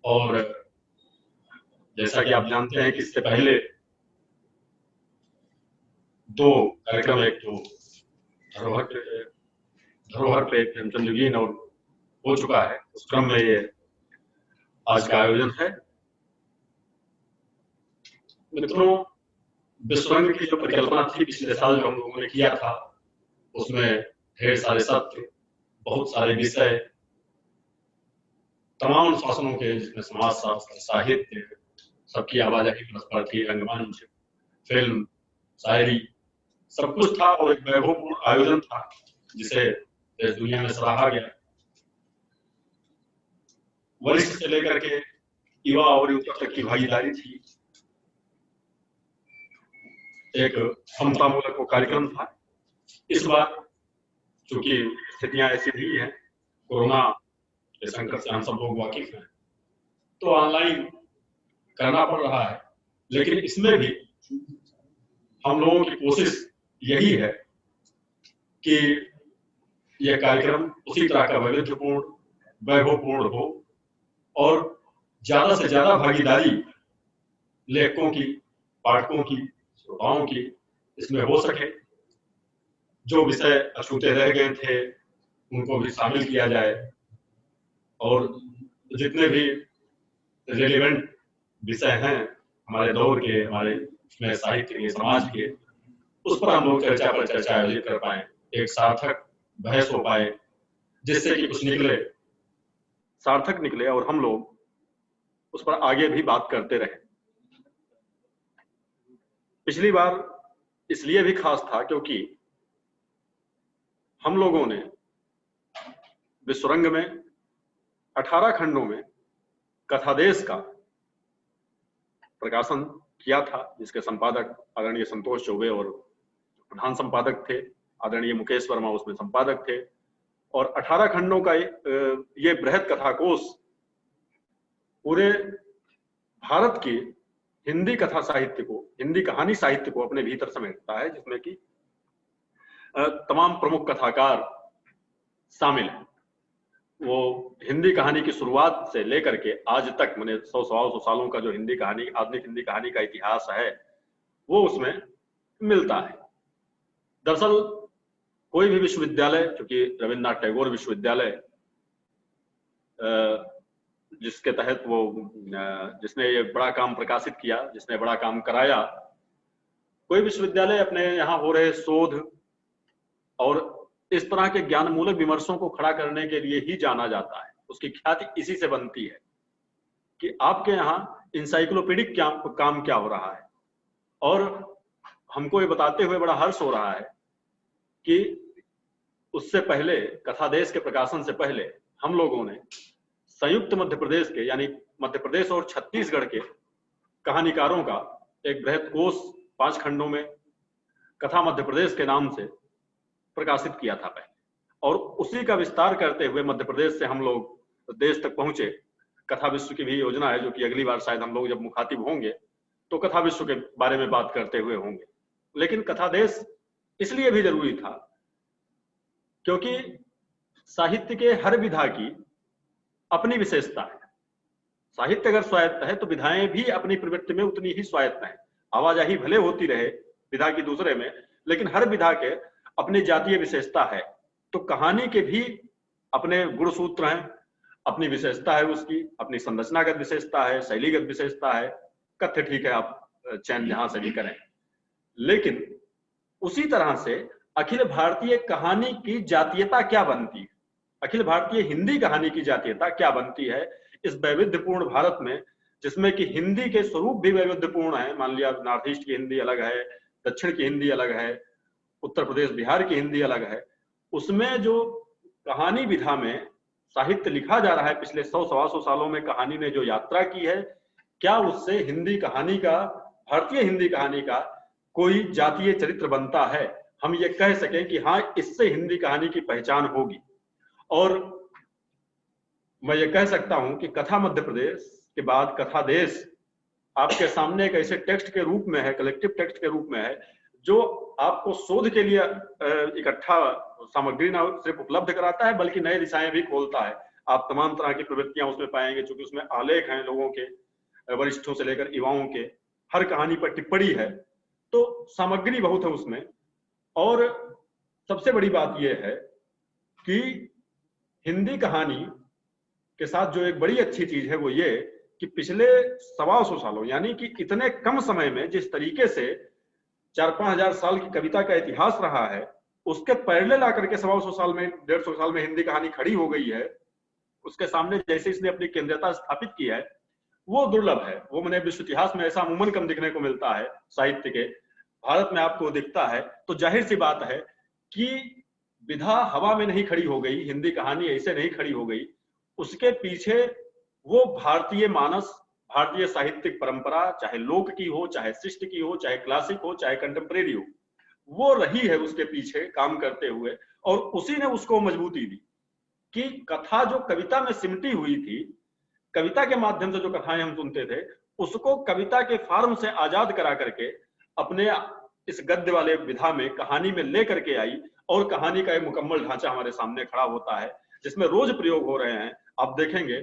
और जैसा कि आप जानते हैं कि इससे पहले 2 कार्यक्रम, एक तो धरोहर पे प्रेमचंद युगीन और हो चुका है, उस क्रम में ये आज का आयोजन है। मित्रों, विश्वरंग की जो परिकल्पना थी पिछले साल जो हम लोगों ने किया था, उसमें ढेर सारे सत्र, बहुत सारे विषय, तमाम अनुशासनों के, जिसमें समाज शास्त्र, साहित्य, सबकी आवाजाही परस्पर थी, रंगमंच, फिल्म, शायरी, सब कुछ था और एक वैभवपूर्ण आयोजन था जिसे देश दुनिया में सराहा गया। वरिष्ठ से लेकर के युवा और युवक तक की भागीदारी थी। एक समतामूलक वो कार्यक्रम था। इस बार चूंकि स्थितियां ऐसी नहीं है, कोरोना के संकट से हम सब लोग वाकिफ हैं, तो ऑनलाइन करना पड़ रहा है। लेकिन इसमें भी हम लोगों की कोशिश यही है कि यह कार्यक्रम उसी तरह का वैविध्यपूर्ण, वैभवपूर्ण हो और ज्यादा से ज्यादा भागीदारी लेखकों की, पाठकों की, श्रोताओं की इसमें हो सके। जो विषय अछूते रह गए थे उनको भी शामिल किया जाए और जितने भी रिलेवेंट विषय हैं हमारे दौर के, हमारे इसमें साहित्य के, समाज के, उस पर हम लोग चर्चा पर चर्चा आयोजित कर पाए, एक सार्थक बहस हो पाए, जिससे कि कुछ निकले, सार्थक निकले और हम लोग उस पर आगे भी बात करते रहे। पिछली बार इसलिए भी खास था क्योंकि हम लोगों ने विश्वरंग में 18 खंडों में कथादेश का प्रकाशन किया था, जिसके संपादक आदरणीय संतोष चौबे और प्रधान संपादक थे आदरणीय मुकेश वर्मा उसमें संपादक थे। और 18 खंडों का ये बृहद कथाकोश पूरे भारत की हिंदी कथा साहित्य को, हिंदी कहानी साहित्य को अपने भीतर समेटता है, जिसमें कि तमाम प्रमुख कथाकार शामिल हैं। वो हिंदी कहानी की शुरुआत से लेकर के आज तक, मैंने 100 सालों का जो हिंदी कहानी, आधुनिक हिंदी कहानी का इतिहास है, वो उसमें मिलता है। दरअसल कोई भी विश्वविद्यालय, क्योंकि रविन्द्रनाथ टैगोर विश्वविद्यालय जिसके तहत वो, जिसने ये बड़ा काम प्रकाशित किया, जिसने बड़ा काम कराया, कोई विश्वविद्यालय अपने यहाँ हो रहे शोध और इस तरह के ज्ञानमूलक विमर्शों को खड़ा करने के लिए ही जाना जाता है। उसकी ख्याति इसी से बनती है कि आपके यहाँ इंसाइक्लोपीडिक काम क्या हो रहा है। और हमको ये बताते हुए बड़ा हर्ष हो रहा है कि उससे पहले, कथादेश के प्रकाशन से पहले, हम लोगों ने संयुक्त मध्य प्रदेश के, यानी मध्य प्रदेश और छत्तीसगढ़ के कहानीकारों का एक बृहद कोश 5 खंडों में कथा मध्य प्रदेश के नाम से प्रकाशित किया था पहले। और उसी का विस्तार करते हुए मध्य प्रदेश से हम लोग देश तक पहुंचे। कथा विश्व की भी योजना है, जो कि अगली बार शायद हम लोग जब मुखातिब होंगे तो कथा विश्व के बारे में बात करते हुए होंगे। लेकिन कथादेश इसलिए भी जरूरी था क्योंकि साहित्य के हर विधा की अपनी विशेषता है। साहित्य अगर स्वायत्त है तो विधाएं भी अपनी प्रवृत्ति में उतनी ही स्वायत्त हैं। आवाजाही भले होती रहे विधा की दूसरे में, लेकिन हर विधा के अपनी जातीय विशेषता है। तो कहानी के भी अपने गुण सूत्र हैं, अपनी विशेषता है, उसकी अपनी संरचनागत विशेषता है, शैलीगत विशेषता है। कथ्य ठीक है, आप चयन जहां से भी करें, लेकिन उसी तरह से अखिल भारतीय कहानी की जातीयता क्या बनती है, अखिल भारतीय हिंदी कहानी की जातीयता क्या बनती है इस वैविध्यपूर्ण भारत में, जिसमें कि हिंदी के स्वरूप भी वैविध्यपूर्ण है। मान लिया नॉर्थ ईस्ट की हिंदी अलग है, दक्षिण की हिंदी अलग है, उत्तर प्रदेश बिहार की हिंदी अलग है। उसमें जो कहानी विधा में साहित्य लिखा जा रहा है पिछले 100-125 सालों में, कहानी ने जो यात्रा की है, क्या उससे हिंदी कहानी का, भारतीय हिंदी कहानी का कोई जातीय चरित्र बनता है? हम ये कह सकें कि हाँ, इससे हिंदी कहानी की पहचान होगी। और मैं ये कह सकता हूं कि कथा मध्य प्रदेश के बाद कथा देश आपके सामने एक ऐसे टेक्स्ट के रूप में है, कलेक्टिव टेक्स्ट के रूप में है, जो आपको शोध के लिए इकट्ठा सामग्री न सिर्फ उपलब्ध कराता है, बल्कि नए दिशाएं भी खोलता है। आप तमाम तरह की प्रवृत्तियां उसमें पाएंगे, क्योंकि उसमें आलेख हैं लोगों के, वरिष्ठों से लेकर युवाओं के, हर कहानी पर टिप्पणी है, तो सामग्री बहुत है उसमें। और सबसे बड़ी बात यह है कि हिंदी कहानी के साथ जो एक बड़ी अच्छी चीज है वो ये कि पिछले 125 सालों, यानी कि इतने कम समय में जिस तरीके से 4-5 हजार साल की कविता का इतिहास रहा है, उसके पैरेलल आकर के 125 साल में, 150 साल में हिंदी कहानी खड़ी हो गई है। उसके सामने जैसे इसने अपनी केंद्रीयता स्थापित की है, वो दुर्लभ है। वो मैंने विश्व इतिहास में ऐसा अमूमन कम दिखने को मिलता है साहित्य के, भारत में आपको दिखता है। तो जाहिर सी बात है कि विधा हवा में नहीं खड़ी हो गई, हिंदी कहानी ऐसे नहीं खड़ी हो गई। उसके पीछे वो भारतीय मानस, भारतीय साहित्यिक परंपरा, चाहे लोक की हो, चाहे शिष्ट की हो, चाहे क्लासिक हो, चाहे कंटेम्प्रेरी हो, वो रही है उसके पीछे काम करते हुए, और उसी ने उसको मजबूती दी कि कथा जो कविता में सिमटी हुई थी, कविता के माध्यम से जो कथाएं हम सुनते थे, उसको कविता के फॉर्म से आजाद करा करके अपने इस गद्य वाले विधा में, कहानी में ले करके आई, और कहानी का एक मुकम्मल ढांचा हमारे सामने खड़ा होता है जिसमें रोज प्रयोग हो रहे हैं। आप देखेंगे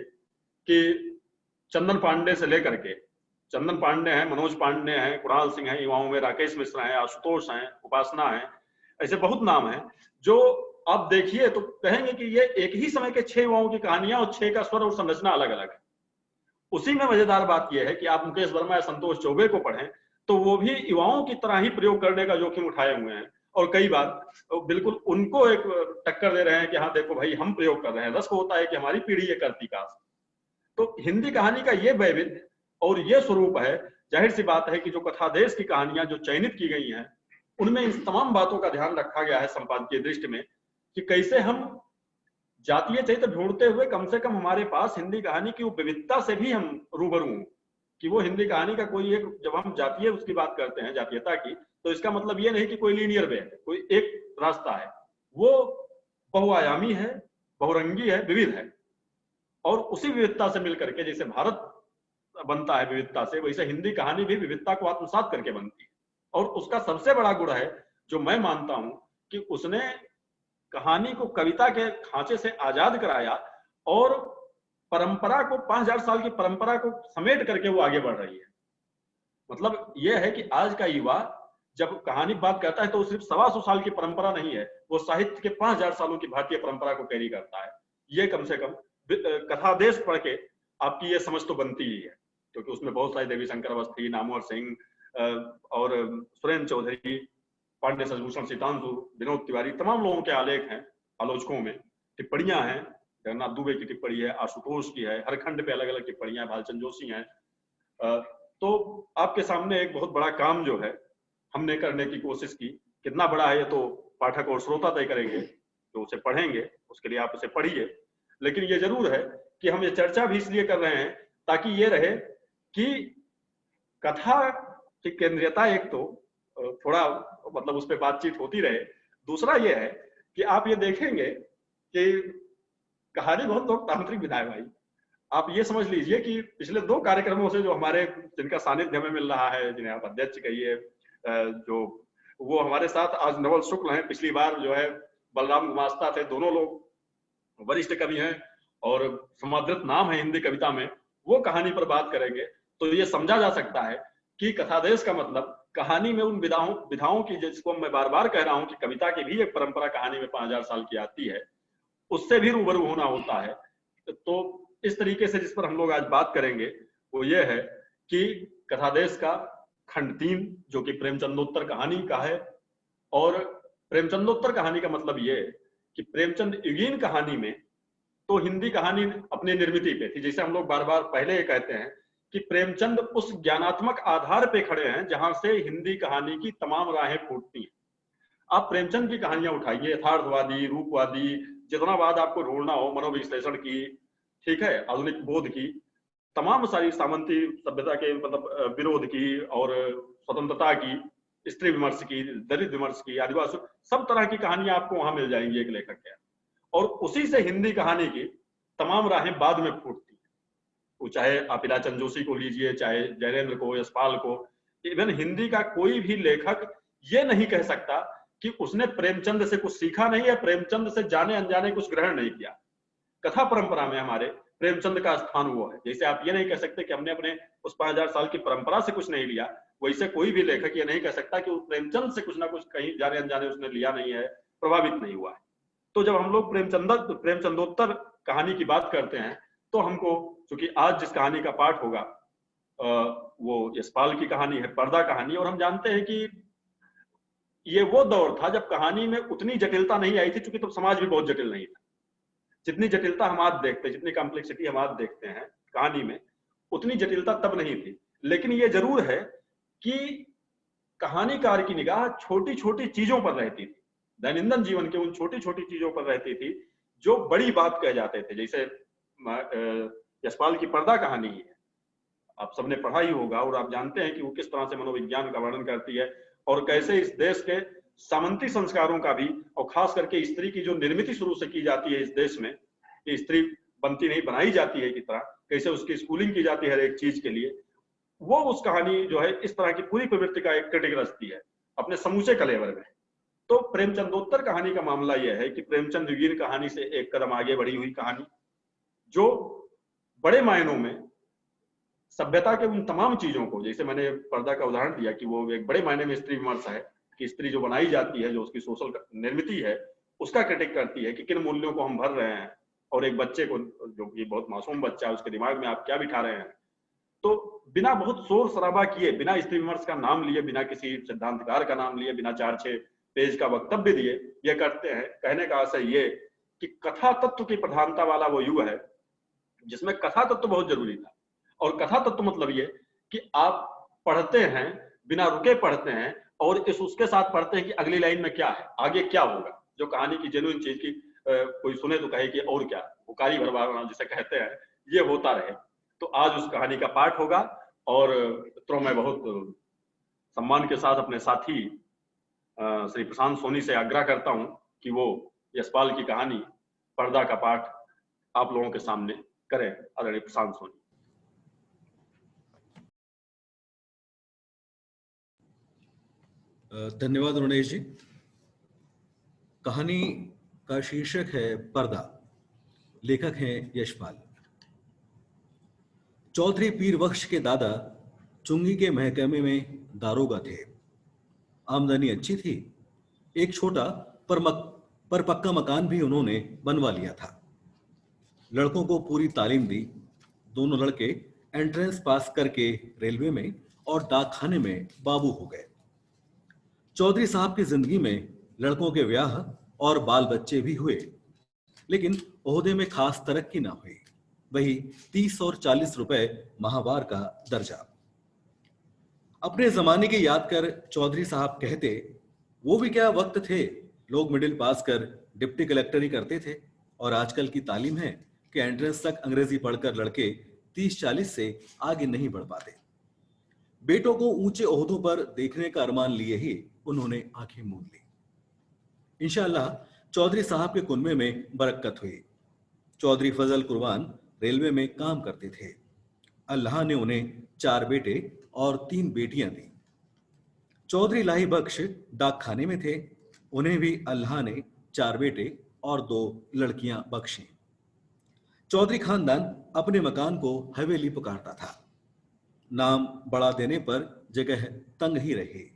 कि चंदन पांडे से लेकर के, चंदन पांडे हैं, मनोज पांडे हैं, कुणाल सिंह हैं, युवाओं में राकेश मिश्रा हैं, आशुतोष हैं, उपासना है, ऐसे बहुत नाम हैं जो आप देखिए तो कहेंगे कि ये एक ही समय के 6 युवाओं की कहानियां, और 6 का स्वर और संरचना अलग अलग है। उसी में मजेदार बात यह है कि आप मुकेश वर्मा या संतोष चौबे को पढ़ें तो वो भी युवाओं की तरह ही प्रयोग करने का जोखिम उठाए हुए हैं, और कई बार बिल्कुल उनको एक टक्कर दे रहे हैं कि हाँ देखो भाई हम प्रयोग कर रहे हैं। रस को होता है कि हमारी पीढ़ी ये करती काश। तो हिंदी कहानी का ये वैविध्य और ये स्वरूप है। जाहिर सी बात है कि जो कथादेश की कहानियां जो चयनित की गई हैं, उनमें इन तमाम बातों का ध्यान रखा गया है संपादकीय दृष्टि में, कि कैसे हम जातीय चरित्र ढूंढते हुए कम से कम हमारे पास हिंदी कहानी की विविधता से भी हम रूबरू हों, कि वो हिंदी कहानी का कोई एक, जब हम जातीय उसकी बात करते हैं, जातीयता की, तो इसका मतलब ये नहीं कि कोई लीनियर वे है, कोई एक रास्ता है। वो बहुआयामी है, बहुरंगी है, विविध है, और उसी विविधता से मिलकर के जैसे भारत बनता है विविधता से, वैसे हिंदी कहानी भी विविधता को आत्मसात करके बनती है। और उसका सबसे बड़ा गुण है जो मैं मानता हूं कि उसने कहानी को कविता के खांचे से आजाद कराया, और परंपरा को, 5000 साल की परंपरा को समेट करके वो आगे बढ़ रही है। मतलब यह है कि आज का युवा जब कहानी बात करता है तो सिर्फ 125 साल की परंपरा नहीं है, वो साहित्य के 5000 सालों की भारतीय परंपरा को कैरी करता है। ये कम से कम कथादेश पढ़ के आपकी ये समझ तो बनती ही है, क्योंकि उसमें बहुत सारे देवी शंकर अवस्थी, नामवर सिंह और सुरेंद्र चौधरी, पांडे सजभूषण सीतांशु, विनोद तिवारी, तमाम लोगों के आलेख हैं, आलोचकों में टिप्पणियां हैं। जगन्नाथ दुबे की टिप्पणी है, आशुतोष की है, हर खंड पे अलग अलग टिप्पणियां, भालचंद जोशी हैं। तो आपके सामने एक बहुत बड़ा काम जो है हमने करने की कोशिश की। कितना बड़ा है ये तो पाठक और श्रोता तय करेंगे, जो उसे पढ़ेंगे उसके लिए आप उसे पढ़िए। लेकिन ये जरूर है कि हम ये चर्चा भी इसलिए कर रहे हैं ताकि ये रहे कि कथा की केंद्रीयता एक तो थोड़ा मतलब उस पर बातचीत होती रहे। दूसरा ये है कि आप ये देखेंगे कि कहानी बहुत लोकतांत्रिक विधा है भाई। आप ये समझ लीजिए कि पिछले 2 कार्यक्रमों से जो हमारे, जिनका सानिध्य हमें मिल रहा है, जिन्हें आप अध्यक्ष कहिए, जो वो हमारे साथ आज नवल शुक्ल हैं, पिछली बार जो है बलराम गुमास्ता थे, दोनों लोग वरिष्ठ कवि हैं और समादृत नाम है हिंदी कविता में, वो कहानी पर बात करेंगे। तो ये समझा जा सकता है कि कथादेश का मतलब कहानी में उन विधाओं की, जिसको मैं बार बार कह रहा हूं कि कविता की भी एक परंपरा कहानी में 5000 साल की आती है, उससे भी रूबरू होना होता है। तो इस तरीके से जिस पर हम लोग आज बात करेंगे वो ये है कि कथादेश का खंड 3 जो कि प्रेमचंदोत्तर कहानी का है। और प्रेमचंदोत्तर कहानी का मतलब ये कि प्रेमचंद युगीन कहानी में तो हिंदी कहानी अपनी निर्मिति पे थी। जैसे हम लोग बार बार पहले ये कहते हैं कि प्रेमचंद उस ज्ञानात्मक आधार पे खड़े हैं जहां से हिंदी कहानी की तमाम राहें फूटती हैं। आप प्रेमचंद की कहानियां उठाइए, यथार्थवादी, रूपवादी, जितना वाद आपको ढूंढना हो, मनोविश्लेषण की, ठीक है, आधुनिक बोध की, तमाम सारी सामंती सभ्यता के मतलब विरोध की, और स्वतंत्रता की, स्त्री विमर्श की, दलित विमर्श की, आदिवासी, सब तरह की कहानियां आपको वहां मिल जाएंगी एक लेखक के। और उसी से हिंदी कहानी की तमाम राहें बाद में फूटती है। वो चाहे आप इलाचंद जोशी को लीजिए, चाहे जयरेंद्र को, यशपाल को, इवन हिंदी का कोई भी लेखक ये नहीं कह सकता कि उसने प्रेमचंद से कुछ सीखा नहीं है, प्रेमचंद से जाने अनजाने कुछ ग्रहण नहीं किया। कथा परंपरा में हमारे प्रेमचंद का स्थान वो है। जैसे आप ये नहीं कह सकते कि हमने अपने उस 5000 साल की परंपरा से कुछ नहीं लिया, वैसे कोई भी लेखक ये नहीं कह सकता कि प्रेमचंद से कुछ ना कुछ कहीं जाने अनजाने उसने लिया नहीं है, प्रभावित नहीं हुआ है। तो जब हम लोग प्रेमचंदोत्तर कहानी की बात करते हैं, तो हमको, चूंकि आज जिस कहानी का पाठ होगा वो यशपाल की कहानी है, पर्दा कहानी, और हम जानते हैं कि ये वो दौर था जब कहानी में उतनी जटिलता नहीं आई थी, चूंकि तब समाज भी बहुत जटिल नहीं था। जितनी जटिलता हम आज देखते हैं, जितनी कॉम्प्लेक्सिटी हम आज देखते हैं कहानी में, उतनी जटिलता तब नहीं थी। लेकिन ये जरूर है कि कहानीकार की निगाह छोटी छोटी चीजों पर रहती थी, दैनंदिन जीवन के उन छोटी छोटी चीजों पर रहती थी जो बड़ी बात कह जाते थे। जैसे यशपाल की पर्दा कहानी ही है, आप सबने पढ़ा ही होगा, और आप जानते हैं कि वो किस तरह से मनोविज्ञान का वर्णन करती है, और कैसे इस देश के सामंती संस्कारों का भी, और खास करके स्त्री की जो निर्मित शुरू से की जाती है इस देश में, कि स्त्री बनती नहीं बनाई जाती है की तरह, कैसे उसकी स्कूलिंग की जाती है हर एक चीज के लिए, वो उस कहानी जो है इस तरह की पूरी प्रवृत्ति का एक क्रिटिक रचती है अपने समूचे कलेवर में। तो प्रेमचंदोत्तर कहानी का मामला यह है कि प्रेमचंद युगीन कहानी से एक कदम आगे बढ़ी हुई कहानी, जो बड़े मायनों में सभ्यता के उन तमाम चीजों को, जैसे मैंने पर्दा का उदाहरण दिया कि वो एक बड़े मायने में स्त्री विमर्श है, कि स्त्री जो बनाई जाती है, जो उसकी सोशल निर्मित है, उसका क्रिटिक करती है कि किन मूल्यों को हम भर रहे हैं, और एक बच्चे को, जो कि बहुत मासूम बच्चा है, उसके दिमाग में आप क्या बिठा रहे हैं। तो बिना बहुत शोर शराबा किए, बिना स्त्री विमर्श का नाम लिए, बिना किसी सिद्धांतकार का नाम लिए, बिना 4-6 पेज का वक्तव्य दिए, ये करते हैं। कहने का आशय ये कि कथा तत्व की प्रधानता वाला वो युग है जिसमें कथा तत्व बहुत जरूरी था। और कथा तत्व मतलब ये कि आप पढ़ते हैं, बिना रुके पढ़ते हैं, और इस उसके साथ पढ़ते हैं कि अगली लाइन में क्या है, आगे क्या होगा। जो कहानी की जेन्युइन चीज की कोई सुने तो कहे कि और क्या, हुकारी भरवाना जिसे कहते हैं, ये होता रहे। तो आज उस कहानी का पाठ होगा, और तो मैं बहुत सम्मान के साथ अपने साथी श्री प्रशांत सोनी से आग्रह करता हूं कि वो यशपाल की कहानी पर्दा का पाठ आप लोगों के सामने करें। आदरणीय प्रशांत सोनी। धन्यवाद रुणेश जी। कहानी का शीर्षक है पर्दा, लेखक हैं यशपाल। चौधरी पीर बख्श के दादा चुंगी के महकमे में दारोगा थे। आमदनी अच्छी थी। एक छोटा पर पक्का मकान भी उन्होंने बनवा लिया था। लड़कों को पूरी तालीम दी। दोनों लड़के एंट्रेंस पास करके रेलवे में और डाकखाने में बाबू हो गए। चौधरी साहब की जिंदगी में लड़कों के ब्याह और बाल बच्चे भी हुए, लेकिन ओहदे में खास तरक्की ना हुई। वही 30 और 40 रुपए माहवार का दर्जा। अपने जमाने की याद कर चौधरी साहब कहते, वो भी क्या वक्त थे, लोग मिडिल पास कर डिप्टी कलेक्टर ही करते थे, और आजकल की तालीम है कि एंट्रेंस तक अंग्रेजी पढ़कर लड़के 30-40 से आगे नहीं बढ़ पाते। बेटों को ऊंचे ओहदों पर देखने का अरमान लिए ही उन्होंने आंखें मूंद ली। इंशाअल्लाह चौधरी साहब के कुनबे में बरकत हुई। चौधरी फजल कुर्बान रेलवे में काम करते थे। अल्लाह ने उन्हें 4 बेटे और 3 बेटियां दी। चौधरी लाही बख्श डाकखाने में थे। उन्हें भी अल्लाह ने 4 बेटे और 2 लड़कियां बख्शी। चौधरी खानदान अपने मकान को हवेली पुकारता था। नाम बड़ा देने पर जगह तंग ही रही।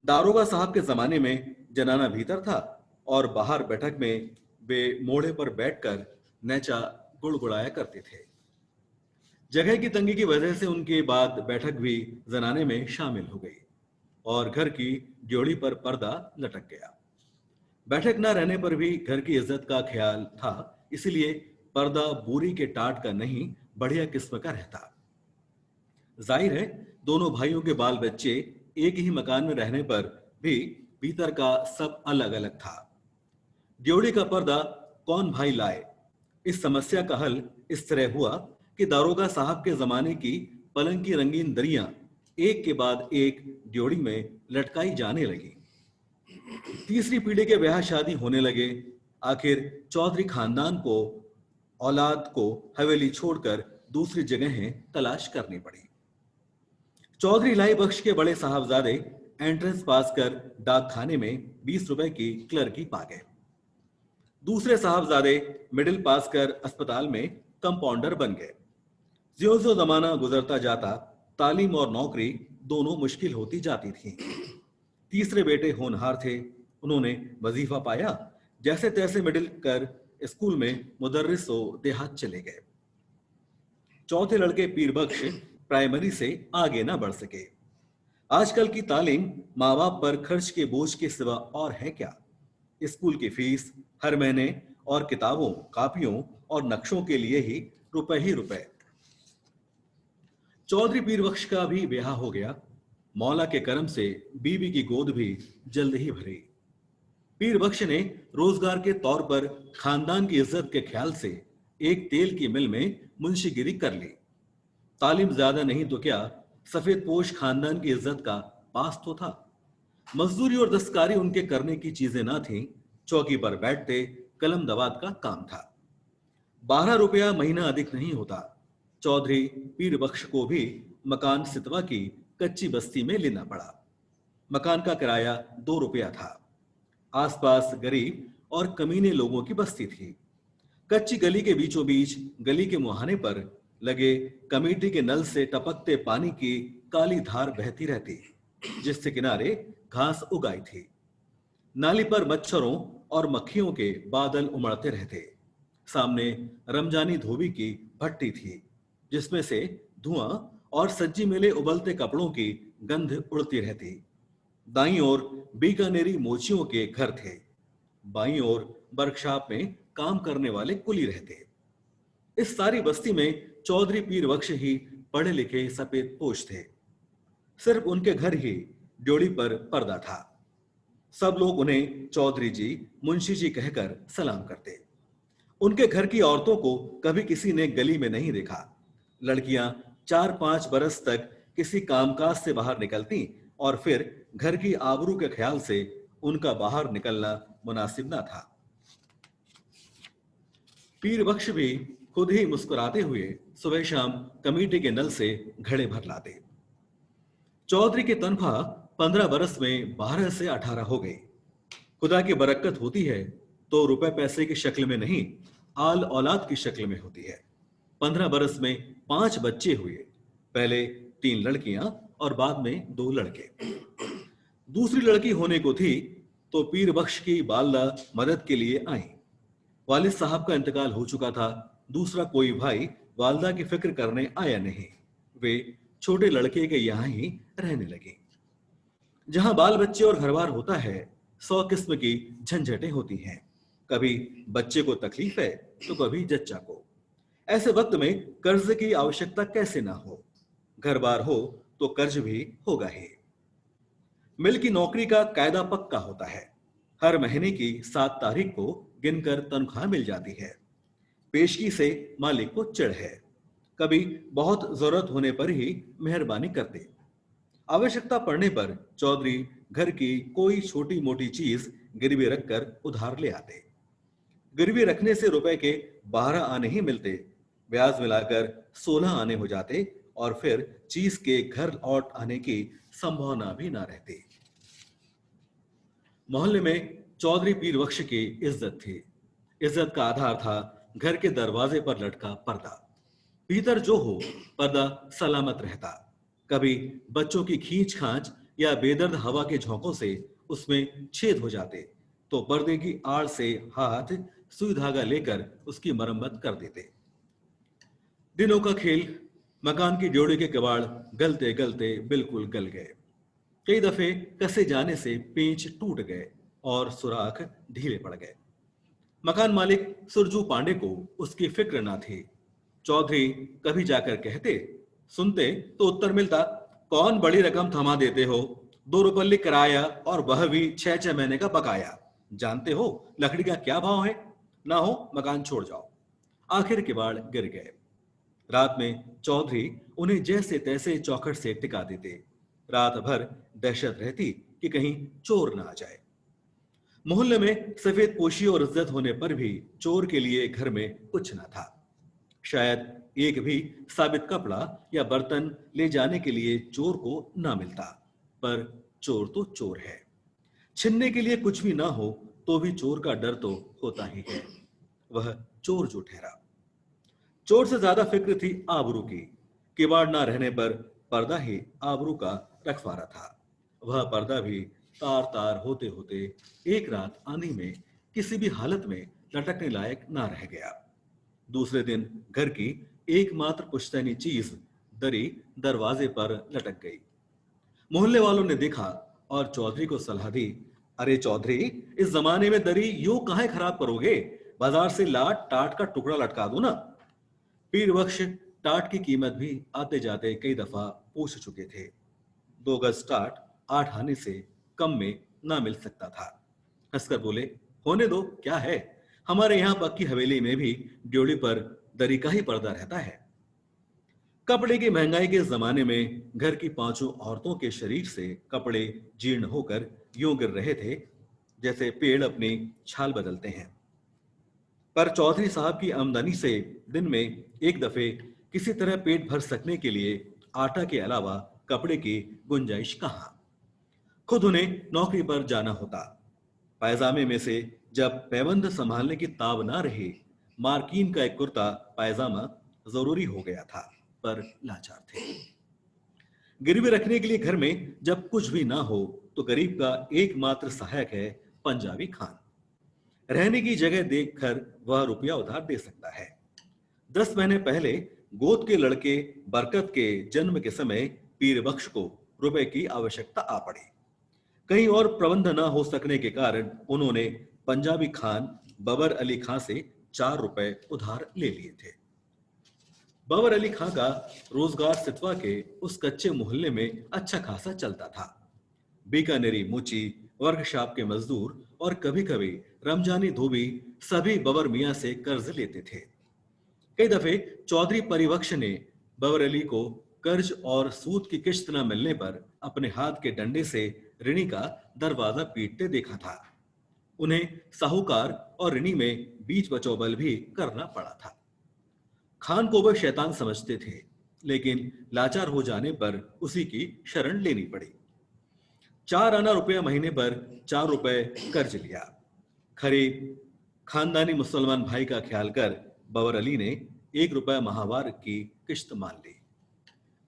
दारोगा साहब के जमाने में जनाना भीतर था, और बाहर बैठक में वे मोड़े पर बैठकर नेचा गुड़गुड़ाया करते थे। जगह की तंगी की वजह से उनके बाद बैठक भी जनाने में शामिल हो गई, और घर की ड्योढ़ी पर पर्दा लटक गया। बैठक न रहने पर भी घर की इज्जत का ख्याल था, इसलिए पर्दा बूरी के टाट का नहीं, बढ़िया किस्म का रहता। जाहिर है दोनों भाइयों के बाल बच्चे एक ही मकान में रहने पर भी भीतर का सब अलग अलग था। ड्योढ़ी का पर्दा कौन भाई लाए, इस समस्या का हल इस तरह हुआ कि दारोगा साहब के जमाने की पलंग की रंगीन दरियां एक के बाद एक ड्योढ़ी में लटकाई जाने लगी। तीसरी पीढ़ी के ब्याह शादी होने लगे। आखिर चौधरी खानदान को औलाद को हवेली छोड़कर दूसरी जगहें तलाश करनी पड़ी। चौधरी लाई बख्श के बड़े साहबजादे एंट्रेंस पास कर डाकखाने में 20 रुपए की क्लर्की पा गए। दूसरे साहबजादे मिडिल पास कर अस्पताल में कंपाउंडर बन गए। ज्यो ज्यो जमाना गुजरता जाता तालीम और नौकरी दोनों मुश्किल होती जाती थी। तीसरे बेटे होनहार थे। उन्होंने वजीफा पाया, जैसे तैसे मिडिल कर स्कूल में मुदर्रिस हो देहात चले गए। चौथे लड़के पीर बख्श प्राइमरी से आगे ना बढ़ सके। आजकल की तालीम माँ बाप पर खर्च के बोझ के सिवा और है क्या। स्कूल की फीस हर महीने और किताबों, कापियों और नक्शों के लिए ही रुपए। चौधरी पीर बख्श का भी ब्याह हो गया। मौला के करम से बीबी की गोद भी जल्द ही भरी। पीर बख्श ने रोजगार के तौर पर खानदान की इज्जत के ख्याल से एक तेल की मिल में मुंशीगिरी कर ली। तालीम ज्यादा नहीं तो क्या, सफेद पोश खानदान की इज्जत का पास तो था। मजदूरी और दस्तकारी उनके करने की चीजें ना थीं। चौकी पर बैठते कलम दवात का काम था। 12 रुपया महीना अधिक नहीं होता। चौधरी पीर बख्श को भी मकान सितवा की कच्ची बस्ती में लेना पड़ा। मकान का किराया 2 रुपया था। आसपास गरीब और कमीने लोगों की बस्ती थी। कच्ची गली के बीचों बीच गली के मुहाने पर लगे कमेटी के नल से टपकते पानी की काली धार बहती रहती, जिससे किनारे घास उगाई थी। नाली पर मच्छरों और मक्खियों के बादल उमड़ते रहते। सामने रमजानी धोबी की भट्टी थी, जिसमें से धुआं और सज्जी मिले उबलते कपड़ों की गंध उड़ती रहती। दाईं ओर बीकानेरी मोचियों के घर थे। बाईं ओर वर्कशॉप में काम करने वाले कुली रहते। इस सारी बस्ती में चौधरी पीर बख्श ही पढ़े लिखे सफेद पोश थे। सिर्फ उनके घर ही ड्योढ़ी पर पर्दा था। सब लोग उन्हें चौधरी जी, मुंशी जी कहकर सलाम करते। उनके घर की औरतों को कभी किसी ने गली में नहीं देखा। लड़कियां 4-5 बरस तक किसी कामकाज से बाहर निकलती और फिर घर की आबरू के ख्याल से उनका बाहर निकलना मुनासिब ना था। पीर बख्श भी खुद ही मुस्कुराते हुए सुबह शाम कमेटी के नल से घड़े भर लाते। चौधरी की तनख्वाह 15 बरस में 12 से 18 हो गई। खुदा की बरकत होती है तो रुपए पैसे की शक्ल में नहीं, आल औलाद की शक्ल में होती है। 15 बरस में 5 बच्चे हुए। पहले 3 लड़कियां और बाद में 2 लड़के। दूसरी लड़की होने को थी तो पीर बख्श की बालदा मदद के लिए आई। वालिद साहब का इंतकाल हो चुका था। दूसरा कोई भाई वालदा की फिक्र करने आया नहीं। वे छोटे लड़के के यहाँ ही रहने लगे। जहां बाल बच्चे और घरबार होता है, 100 किस्म की झंझटें होती हैं। कभी बच्चे को तकलीफ है तो कभी जच्चा को। ऐसे वक्त में कर्ज की आवश्यकता कैसे ना हो। घर बार हो तो कर्ज भी होगा ही। मिल की नौकरी का कायदा पक्का होता है। हर महीने की 7 तारीख को गिनकर तनख्वाह मिल जाती है। पेशगी से मालिक को चिढ़ है। कभी बहुत जरूरत होने पर ही मेहरबानी करते। आवश्यकता पड़ने पर चौधरी घर की कोई छोटी मोटी चीज गिरवी रखकर उधार ले आते। गिरवी रखने से रुपए के 12 आने ही मिलते। ब्याज मिलाकर 16 आने हो जाते और फिर चीज के घर लौट आने की संभावना भी ना रहती। मोहल्ले में चौधरी पीर बख्श की इज्जत थी। इज्जत का आधार था घर के दरवाजे पर लटका पर्दा। भीतर जो हो, पर्दा सलामत रहता। कभी बच्चों की खींच खांच या बेदर्द हवा के झोंकों से उसमें छेद हो जाते तो पर्दे की आड़ से हाथ सुई धागा लेकर उसकी मरम्मत कर देते। दिनों का खेल। मकान की ड्योढ़ी के कबाड़ गलते गलते बिल्कुल गल गए। कई दफे कसे जाने से पेंच टूट गए और सुराख ढीले पड़ गए। मकान मालिक सुरजू पांडे को उसकी फिक्र ना थी। चौधरी कभी जाकर कहते, सुनते तो उत्तर मिलता, कौन बड़ी रकम थमा देते हो, 2 रुपये किराया और वह भी 6-6 महीने का बकाया। जानते हो लकड़ी का क्या भाव है? ना हो मकान छोड़ जाओ। आखिर किवाड़ गिर गए। रात में चौधरी उन्हें जैसे तैसे चौखट से टिका देते। रात भर दहशत रहती कि कहीं चोर ना आ जाए। मोहल्ले में सफेद पोशी और इज्जत होने पर भी चोर के लिए घर में कुछ न था। शायद एक भी साबित कपड़ा या बर्तन ले जाने के लिए चोर को ना मिलता। पर चोर तो चोर है। छिनने के लिए कुछ भी ना हो तो भी चोर का डर तो होता ही है। वह चोर जो ठहरा। चोर से ज्यादा फिक्र थी आबरू की। किवाड़ ना रहने पर पर्दा ही आबरू का रखवारा था। वह पर्दा भी तार तार होते होते एक रात आंधी में किसी भी हालत में लटकने लायक ना रह गया। दूसरे दिन घर की एकमात्र पुश्तैनी चीज दरी दरवाजे पर लटक गई। मोहल्ले वालों ने देखा और चौधरी को सलाह दी, अरे चौधरी, इस जमाने में दरी यूं काहे खराब करोगे? बाजार से लाट टाट का टुकड़ा लटका दो ना। पीर बख्श टाट की कीमत भी आते जाते कई दफा पूछ चुके थे। 2 गज टाट 8 आने से कम में ना मिल सकता था। हंसकर बोले, होने दो, क्या है, हमारे यहाँ पक्की हवेली में भी ड्योढ़ी पर दरी का ही पर्दा रहता है। कपड़े की महंगाई के जमाने में घर की 5 औरतों के शरीर से कपड़े जीर्ण होकर यूं गिर रहे थे जैसे पेड़ अपनी छाल बदलते हैं। पर चौधरी साहब की आमदनी से दिन में एक दफे किसी तरह पेट भर सकने के लिए आटा के अलावा कपड़े की गुंजाइश कहाँ। खुद उन्हें नौकरी पर जाना होता। पायजामे में से जब पैबंद संभालने की ताब ना रही, मार्कीन का एक कुर्ता पायजामा जरूरी हो गया था, पर लाचार थे। गिरवी रखने के लिए घर में जब कुछ भी ना हो तो गरीब का एकमात्र सहायक है पंजाबी खान। रहने की जगह देखकर वह रुपया उधार दे सकता है। 10 महीने पहले गोद के लड़के बरकत के जन्म के समय पीर बख्श को रुपए की आवश्यकता आ पड़ी। कहीं और प्रबंध न हो सकने के कारण उन्होंने पंजाबी खान बबर अली खां से 4 रुपए उधार ले लिए थे। बबर अली खां का रोजगार सितवा के उस कच्चे मोहल्ले में अच्छा खासा चलता था। बीकानेरी मुची, वर्कशॉप के मजदूर और कभी कभी रमजानी धोबी सभी बबर मियां से कर्ज लेते थे। कई दफे चौधरी परिवक्ष ने बबर अली को कर्ज और सूद की किश्त न मिलने पर अपने हाथ के डंडे से ऋणी का दरवाजा पीटते देखा था। उन्हें साहूकार और ऋणी में बीच बचौबल भी करना पड़ा था। खान को वह शैतान समझते थे, लेकिन लाचार हो जाने पर उसी की शरण लेनी पड़ी। 4 आना रुपया महीने पर 4 रुपए कर्ज लिया। खरे खानदानी मुसलमान भाई का ख्याल कर बबर अली ने 1 रुपया माहवार की किश्त मान ली।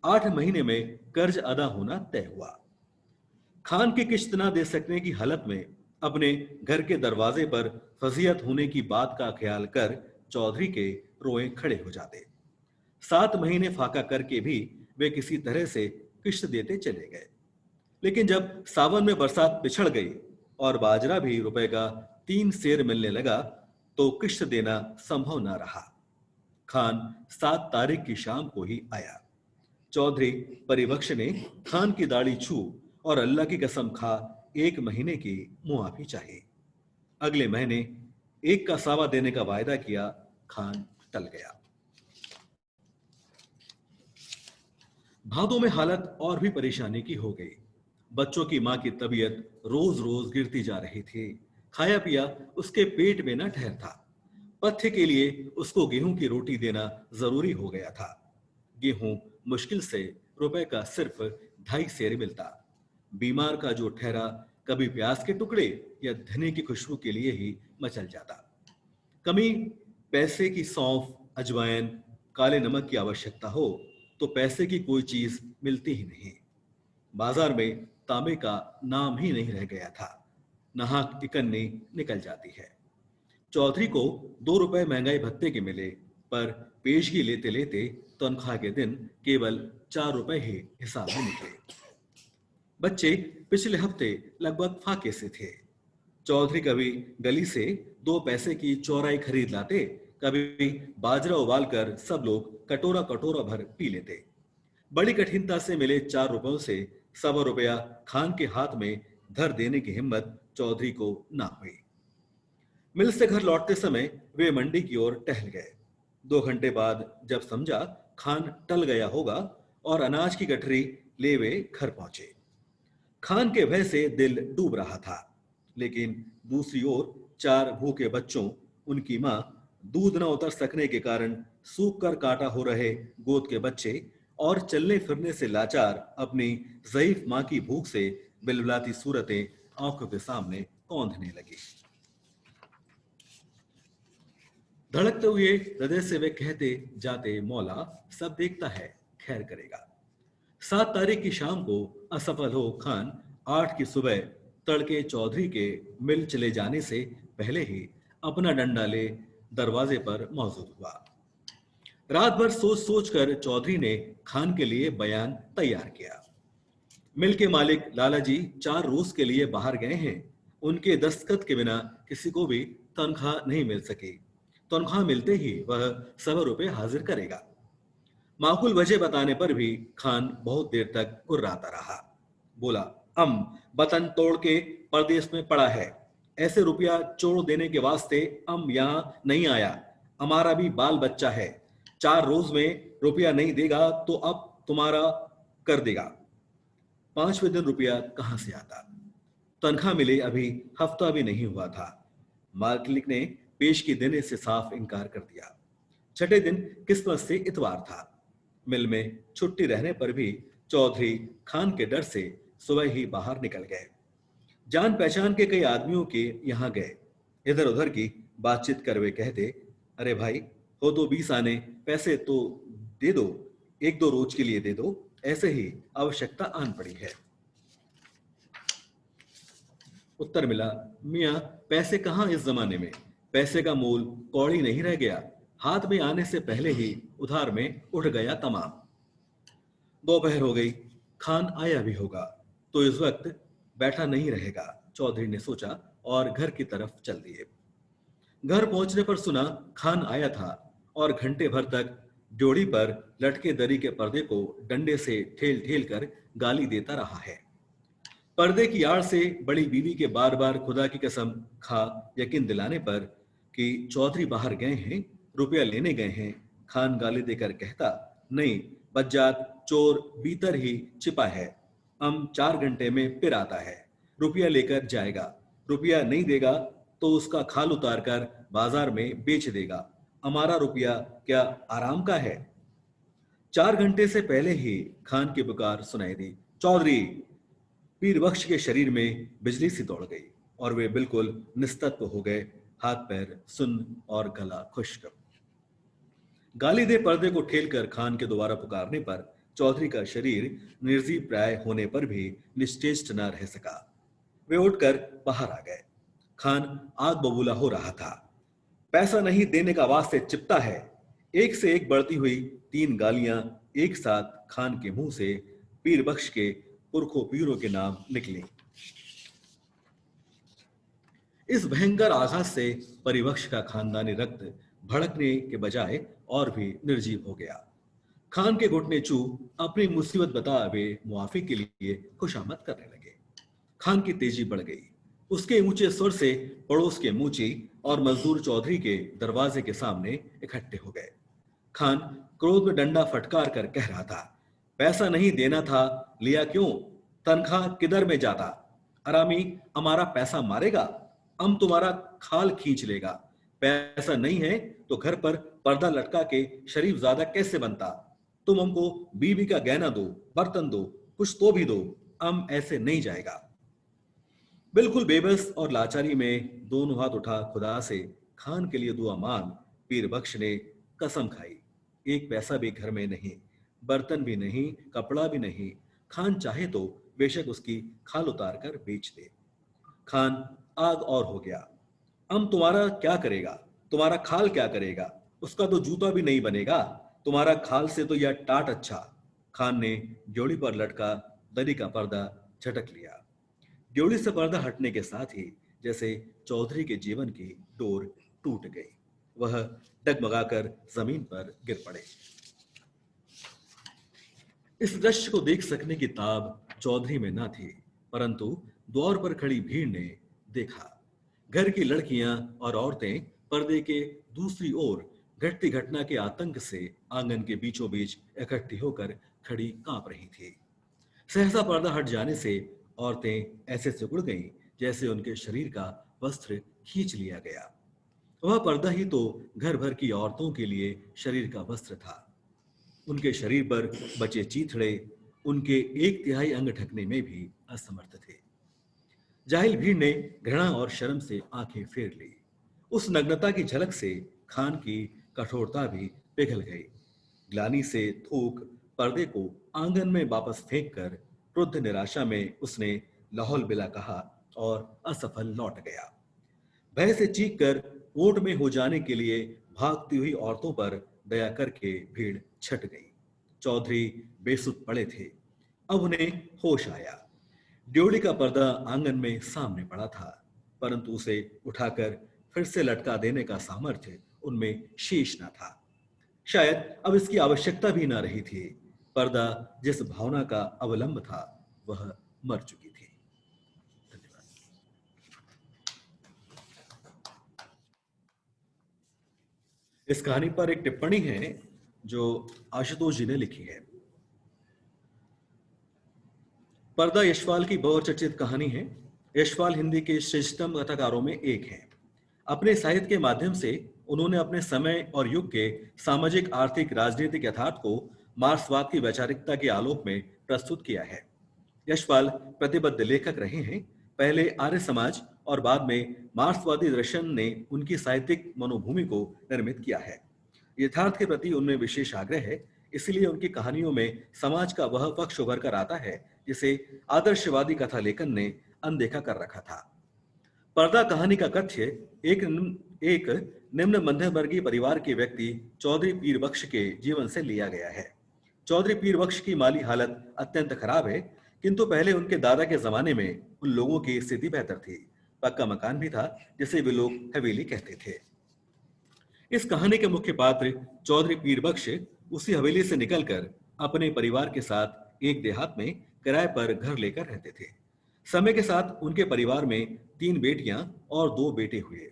8 महीने में कर्ज अदा होना तय हुआ। खान की किश्त ना दे सकने की हालत में अपने घर के दरवाजे पर फजीयत होने की बात का ख्याल कर चौधरी के रोए खड़े हो जाते। 7 महीने फाका करके भी वे किसी तरह से किश्त देते चले गए। लेकिन जब सावन में बरसात पिछड़ गई और बाजरा भी रुपए का 3 सेर मिलने लगा तो किश्त देना संभव ना रहा। खान 7 तारीख की शाम को ही आया। चौधरी परिवक्ष ने खान की दाढ़ी छू और अल्लाह की कसम खा 1 महीने की मुआफी चाही। अगले महीने 1 का 1.25 देने का वायदा किया। खान टल गया। भादों में हालत और भी परेशानी की हो गई। बच्चों की मां की तबीयत रोज रोज गिरती जा रही थी। खाया पिया उसके पेट में न ठहर था। पथ्य के लिए उसको गेहूं की रोटी देना जरूरी हो गया था। गेहूं मुश्किल से रुपए का सिर्फ 2.5 सेर मिलता। बीमार का जो ठहरा कभी प्याज के टुकड़े या धने की खुशबू के लिए ही मचल जाता। कमी पैसे की सौंफ, अजवाइन, काले नमक की आवश्यकता हो तो पैसे की कोई चीज मिलती ही नहीं। बाजार में तांबे का नाम ही नहीं रह गया था। नाहक इकन्नी निकल जाती है। चौधरी को 2 रुपए महंगाई भत्ते के मिले, पर पेशगी लेते लेते तनख्वाह के दिन केवल 4 रुपए ही हिसाब में निकले। बच्चे पिछले हफ्ते लगभग फाके से थे। चौधरी कभी गली से 2 पैसे की चौराई खरीद लाते, कभी बाजरा उबाल कर सब लोग कटोरा कटोरा भर पी लेते। बड़ी कठिनता से मिले 4 रुपयों से 1.25 रुपया खान के हाथ में धर देने की हिम्मत चौधरी को ना हुई। मिल से घर लौटते समय वे मंडी की ओर टहल गए। 2 घंटे बाद जब समझा खान टल गया होगा और अनाज की गठरी ले वे घर पहुंचे। खान के भय से दिल डूब रहा था, लेकिन दूसरी ओर 4 भूखे बच्चों, उनकी मां, दूध न उतर सकने के कारण सूख कर काटा हो रहे गोद के बच्चे और चलने फिरने से लाचार अपनी ज़ईफ मां की भूख से बिलबिलाती सूरतें आंखों के सामने कौंधने लगी। धड़कते हुए हृदय से वे कहते जाते, मौला सब देखता है, खैर करेगा। 7 तारीख की शाम को असफल हो खान 8 की सुबह तड़के चौधरी के मिल चले जाने से पहले ही अपना डंडा ले दरवाजे पर मौजूद हुआ। रात भर सोच सोच कर चौधरी ने खान के लिए बयान तैयार किया। मिल के मालिक लाला जी 4 रोज के लिए बाहर गए हैं। उनके दस्तखत के बिना किसी को भी तनख्वाह नहीं मिल सकी। तनख्वाह मिलते ही वह 100 रुपए हाजिर करेगा। माकूल वजह बताने पर भी खान बहुत देर तक कुर्राता रहा। बोला, अम वतन तोड़ के परदेश में पड़ा है, ऐसे रुपया छोड़ देने के वास्ते हम यहाँ नहीं आया। हमारा भी बाल बच्चा है। 4 रोज में रुपया नहीं देगा तो अब तुम्हारा कर देगा। 5वें दिन रुपया कहाँ से आता? तनख्वाह मिले अभी हफ्ता भी नहीं हुआ था। मालिक ने पेशगी देने से साफ इनकार कर दिया। छठे दिन किस्मत से इतवार था। मिल में छुट्टी रहने पर भी चौधरी खान के डर से सुबह ही बाहर निकल गए। जान पहचान के कई आदमियों के यहाँ गए। इधर उधर की बातचीत कर वे कहते, अरे भाई, हो तो 20 आने, पैसे तो दे दो, 1-2 रोज के लिए दे दो, ऐसे ही आवश्यकता आन पड़ी है। उत्तर मिला, मियाँ पैसे कहाँ इस जमाने में, पैसे का मोल कौड़ी नहीं रह गया। हाथ में आने से पहले ही उधार में उठ गया तमाम। दोपहर हो गई, खान आया भी होगा तो इस वक्त बैठा नहीं रहेगा, चौधरी ने सोचा और घर की तरफ चल दिए। घर पहुंचने पर सुना खान आया था और घंटे भर तक ड्योढ़ी पर लटके दरी के पर्दे को डंडे से ठेल ठेल कर गाली देता रहा है। पर्दे की आड़ से बड़ी बीवी के बार बार खुदा की कसम खा यकीन दिलाने पर कि चौधरी बाहर गए हैं, रुपया लेने गए हैं, खान गाली देकर कहता, नहीं बज्जात, चोर भीतर ही छिपा है, हम 4 घंटे में फिर आता है, रुपया लेकर जाएगा, रुपया नहीं देगा तो उसका खाल उतार कर बाजार में बेच देगा, हमारा रुपया क्या आराम का है? 4 घंटे से पहले ही खान की पुकार सुनाई दी, चौधरी! पीर बख्श के शरीर में बिजली सी दौड़ गई और वे बिल्कुल निस्तत्व हो गए, हाथ पैर सुन्न और गला खुश्क। गाली दे पर्दे को ठेलकर खान के दोबारा पुकारने पर चौधरी का शरीर निर्जीव प्राय होने पर भी निश्चेष्ट न रह सका। वे उठकर बाहर आ गए। खान आग बबूला हो रहा था। पैसा नहीं देने का वास्ते चिपता है। एक से एक बढ़ती हुई 3 गालियां एक साथ खान के मुंह से पीर बख्श के पुरखों पीरों के नाम निकली। इस भयंकर आघात से परिवक्ष का खानदानी रक्त भड़कने के बजाय और भी निर्जीव हो गया। खान के घुटने चू अपनी मुसीबत बता वे मुआफी के लिए खुशामद करने लगे। खान की तेजी बढ़ गई। उसके ऊंचे सुर से पड़ोस के मूची और मजदूर चौधरी के दरवाजे के सामने इकट्ठे हो गए। खान क्रोध में डंडा फटकार कर कह रहा था, पैसा नहीं देना था, लिया क्यों? तनख्वाह किधर में जाता? अरामी हमारा पैसा मारेगा, हम तुम्हारा खाल खींच लेगा। पैसा नहीं है तो घर पर पर्दा लटका के शरीफ ज्यादा कैसे बनता? तुम हमको बीवी का गहना दो, बर्तन दो, कुछ तो भी दो, हम ऐसे नहीं जाएगा। बिल्कुल बेबस और लाचारी में दोनों हाथ उठा खुदा से खान के लिए दुआ मांग पीर बख्श ने कसम खाई, 1 पैसा भी घर में नहीं, बर्तन भी नहीं, कपड़ा भी नहीं। खान चाहे तो बेशक उसकी खाल उतार कर बेच दे। खान आग और हो गया। हम तुम्हारा क्या करेगा? तुम्हारा खाल क्या करेगा? उसका तो जूता भी नहीं बनेगा। तुम्हारा खाल से तो यह टाट अच्छा। खान ने ड्योढ़ी पर लटका दरी का पर्दा झटक लिया। ड्योढ़ी से पर्दा हटने के साथ ही जैसे चौधरी के जीवन की डोर टूट गई। वह डगमगाकर जमीन पर गिर पड़े। इस दृश्य को देख सकने की ताब चौधरी में न थी, परंतु द्वार पर खड़ी भीड़ ने देखा। घर की लड़कियां और औरतें पर्दे के दूसरी ओर घटती घटना के आतंक से आंगन के बीचों बीच इकट्ठी होकर खड़ी कांप रही थी। सहसा पर्दा हट जाने से औरतें ऐसे सिकुड़ गईं जैसे उनके शरीर का वस्त्र खींच लिया गया। वह पर्दा ही तो घर भर की औरतों के लिए शरीर का वस्त्र था। उनके शरीर पर बचे चीथड़े उनके 1/3 अंग ढकने में भी असमर्थ थे। जाहिल भीड़ ने घृणा और शर्म से आंखें फेर ली। उस नग्नता की झलक से खान की कठोरता भी पिघल गई। ग्लानि से थूक पर्दे को आंगन में वापस फेंककर क्रुद्ध निराशा में उसने लाहौल बिला कहा और असफल लौट गया। भय से चीख कर ओट में हो जाने के लिए भागती हुई औरतों पर दया करके भीड़ छट गई। चौधरी बेसुध पड़े थे। अब उन्हें होश आया। ड्योढ़ी का पर्दा आंगन में सामने पड़ा था, परंतु उसे उठाकर फिर से लटका देने का सामर्थ्य उनमें शेष न था। शायद अब इसकी आवश्यकता भी न रही थी। पर्दा जिस भावना का अवलंब था वह मर चुकी थी। धन्यवाद। इस कहानी पर एक टिप्पणी है जो आशुतोष जी ने लिखी है। पर्दा यशपाल की बहुचर्चित कहानी है। यशपाल हिंदी के श्रेष्ठतम कथाकारों में एक हैं। अपने साहित्य के माध्यम से उन्होंने अपने समय और युग के सामाजिक, आर्थिक, राजनीतिक यथार्थ को मार्क्सवाद की वैचारिकता के आलोक में प्रस्तुत किया है। यशपाल प्रतिबद्ध लेखक रहे हैं। पहले आर्य समाज और बाद में मार्क्सवादी दर्शन ने उनकी साहित्यिक मनोभूमि को निर्मित किया है। यथार्थ के प्रति उनमें विशेष आग्रह है, इसलिए उनकी कहानियों में समाज का वह पक्ष उभर कर आता है जिसे आदर्शवादी कथा लेखन ने अनदेखा कर रखा था। पर्दा कहानी का कथ्य एक निम्न मध्यम वर्गीय परिवार के व्यक्ति चौधरी पीर बख्श के जीवन से लिया गया है। चौधरी पीर बख्श की माली हालत अत्यंत खराब है, किंतु पहले उनके दादा के जमाने में उन लोगों की स्थिति बेहतर थी। पक्का मकान भी था, जिसे वे लोग हवेली कहते थे। इस कहानी के मुख्य पात्र चौधरी पीर बख्श उसी हवेली से निकलकर अपने परिवार के साथ एक देहात में किराए पर घर लेकर रहते थे। समय के साथ उनके परिवार में 3 बेटियां और 2 बेटे हुए।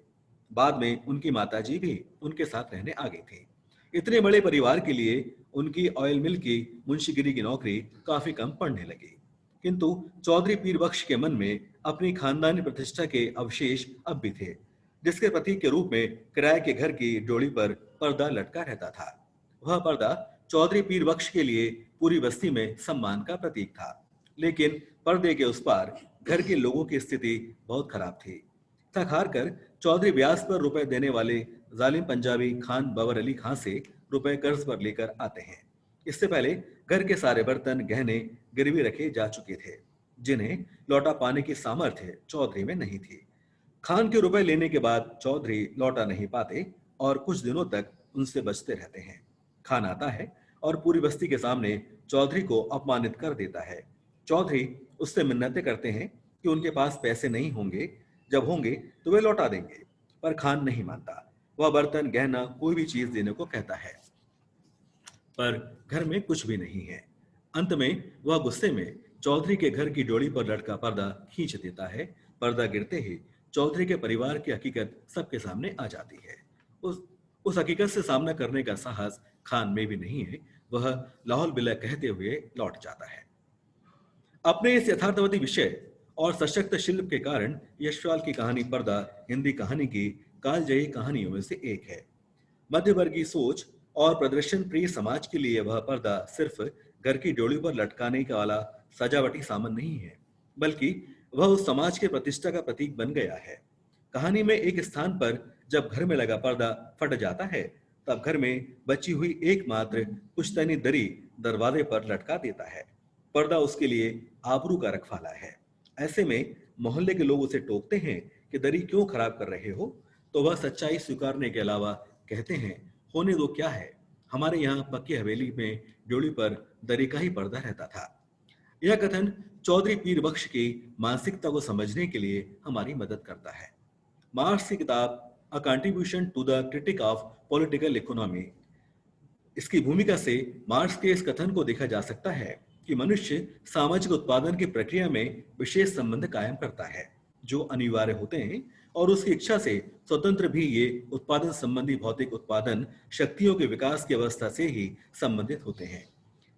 बाद में उनकी माताजी भी उनके साथ रहने आ गई थी। इतने बड़े परिवार के लिए उनकी ऑयल मिल की मुंशीगिरी की नौकरी काफी कम पड़ने लगी, किंतु चौधरी पीर बख्श के मन में अपनी खानदानी प्रतिष्ठा के अवशेष अब भी थे, जिसके प्रतीक के रूप में किराए के घर की डोली पर पर्दा लटका रहता था। वह पर्दा चौधरी पीर बख्श के लिए पूरी बस्ती में सम्मान का प्रतीक था, लेकिन पर्दे के उस पार घर के लोगों की स्थिति बहुत खराब थी। थक हार कर चौधरी ब्याज पर रुपए देने वाले जालिम पंजाबी खान बाबर अली खां से रुपए कर्ज पर लेकर आते हैं। इससे पहले घर के सारे बर्तन गहने गिरवी रखे जा चुके थे, जिन्हें लौटा पाने की सामर्थ्य चौधरी में नहीं थी। खान के रुपए लेने के बाद चौधरी लौटा नहीं पाते और कुछ दिनों तक उनसे बचते रहते हैं। खान आता है और पूरी बस्ती के सामने चौधरी को अपमानित कर देता है। चौधरी उससे मिन्नतें करते हैं कि उनके पास पैसे नहीं होंगे, जब होंगे तो वे लौटा देंगे, पर खान नहीं मानता। वह बर्तन गहना कोई भी चीज देने को कहता है, पर घर में कुछ भी नहीं है। अंत में वह गुस्से में चौधरी के घर की डोरी पर लटका पर्दा खींच देता है। पर्दा गिरते ही चौधरी के परिवार की हकीकत सबके सामने आ जाती है। उस हकीकत से सामना करने का साहस खान में भी नहीं है। वह लाहौल बिला कहते हुए लौट जाता है। अपने इस यथार्थवादी विषय और सशक्त शिल्प के कारण यशपाल की कहानी पर्दा हिंदी कहानी की कालजयी कहानियों में से एक है। मध्यवर्गीय सोच और प्रदर्शन प्रिय समाज के लिए वह पर्दा सिर्फ घर की डोली पर लटकाने का वाला सजावटी सामान नहीं है, बल्कि वह उस समाज के प्रतिष्ठा का प्रतीक बन गया है। कहानी में एक स्थान पर जब घर में लगा पर्दा फट जाता है, तब घर में बची हुई एकमात्र पुश्तैनी दरी दरवाजे पर लटका देता है। पर्दा उसके लिए आबरू का रखवाला है। ऐसे में मोहल्ले के लोग उसे टोकते हैं कि दरी क्यों खराब कर रहे हो, तो वह सच्चाई स्वीकारने के अलावा कहते हैं, होने दो, क्या है, हमारे यहाँ पक्की हवेली में ड्योली पर दरी का ही पर्दा रहता था। यह कथन चौधरी पीर बख्श की मानसिकता को समझने के लिए हमारी मदद करता है। मार्क्स की किताब a contribution to the critique of political economy, इसकी भूमिका से मार्क्स के इस कथन को देखा जा सकता है कि मनुष्य सामाजिक उत्पादन की प्रक्रिया में विशेष संबंध कायम करता है, जो अनिवार्य होते हैं, और उसकी इच्छा से स्वतंत्र भी ये उत्पादन संबंधी भौतिक उत्पादन शक्तियों के विकास की अवस्था से ही संबंधित होते हैं।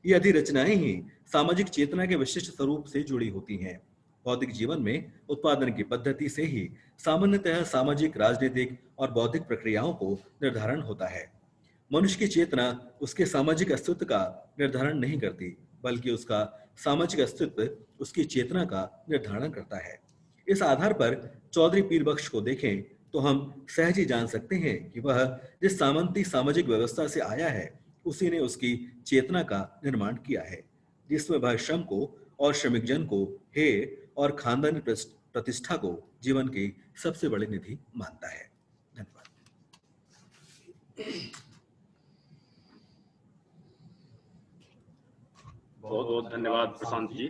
ये अधिरचनाएं ही सामाजिक चेतना के विशिष्ट स्वरूप से जुड़ी होती हैं। भौतिक जीवन में उत्पादन की पद्धति से ही सामान्यतः सामाजिक, राजनीतिक और बौद्धिक प्रक्रियाओं को निर्धारण होता है। मनुष्य की चेतना उसके सामाजिक अस्तित्व का निर्धारण नहीं करती, बल्कि उसका सामाजिक अस्तित्व उसकी चेतना का निर्धारण करता है। इस आधार पर चौधरी पीर बख्श को देखें तो हम सहज ही जान सकते हैं कि वह जिस सामंती सामाजिक व्यवस्था से आया है उसी ने उसकी चेतना का निर्माण किया है, जिसमें वह श्रम को और श्रमिक जन को हेय और खानदानी प्रतिष्ठा को जीवन की सबसे बड़ी निधि मानता है। धन्यवाद। बहुत बहुत धन्यवाद प्रशांत जी।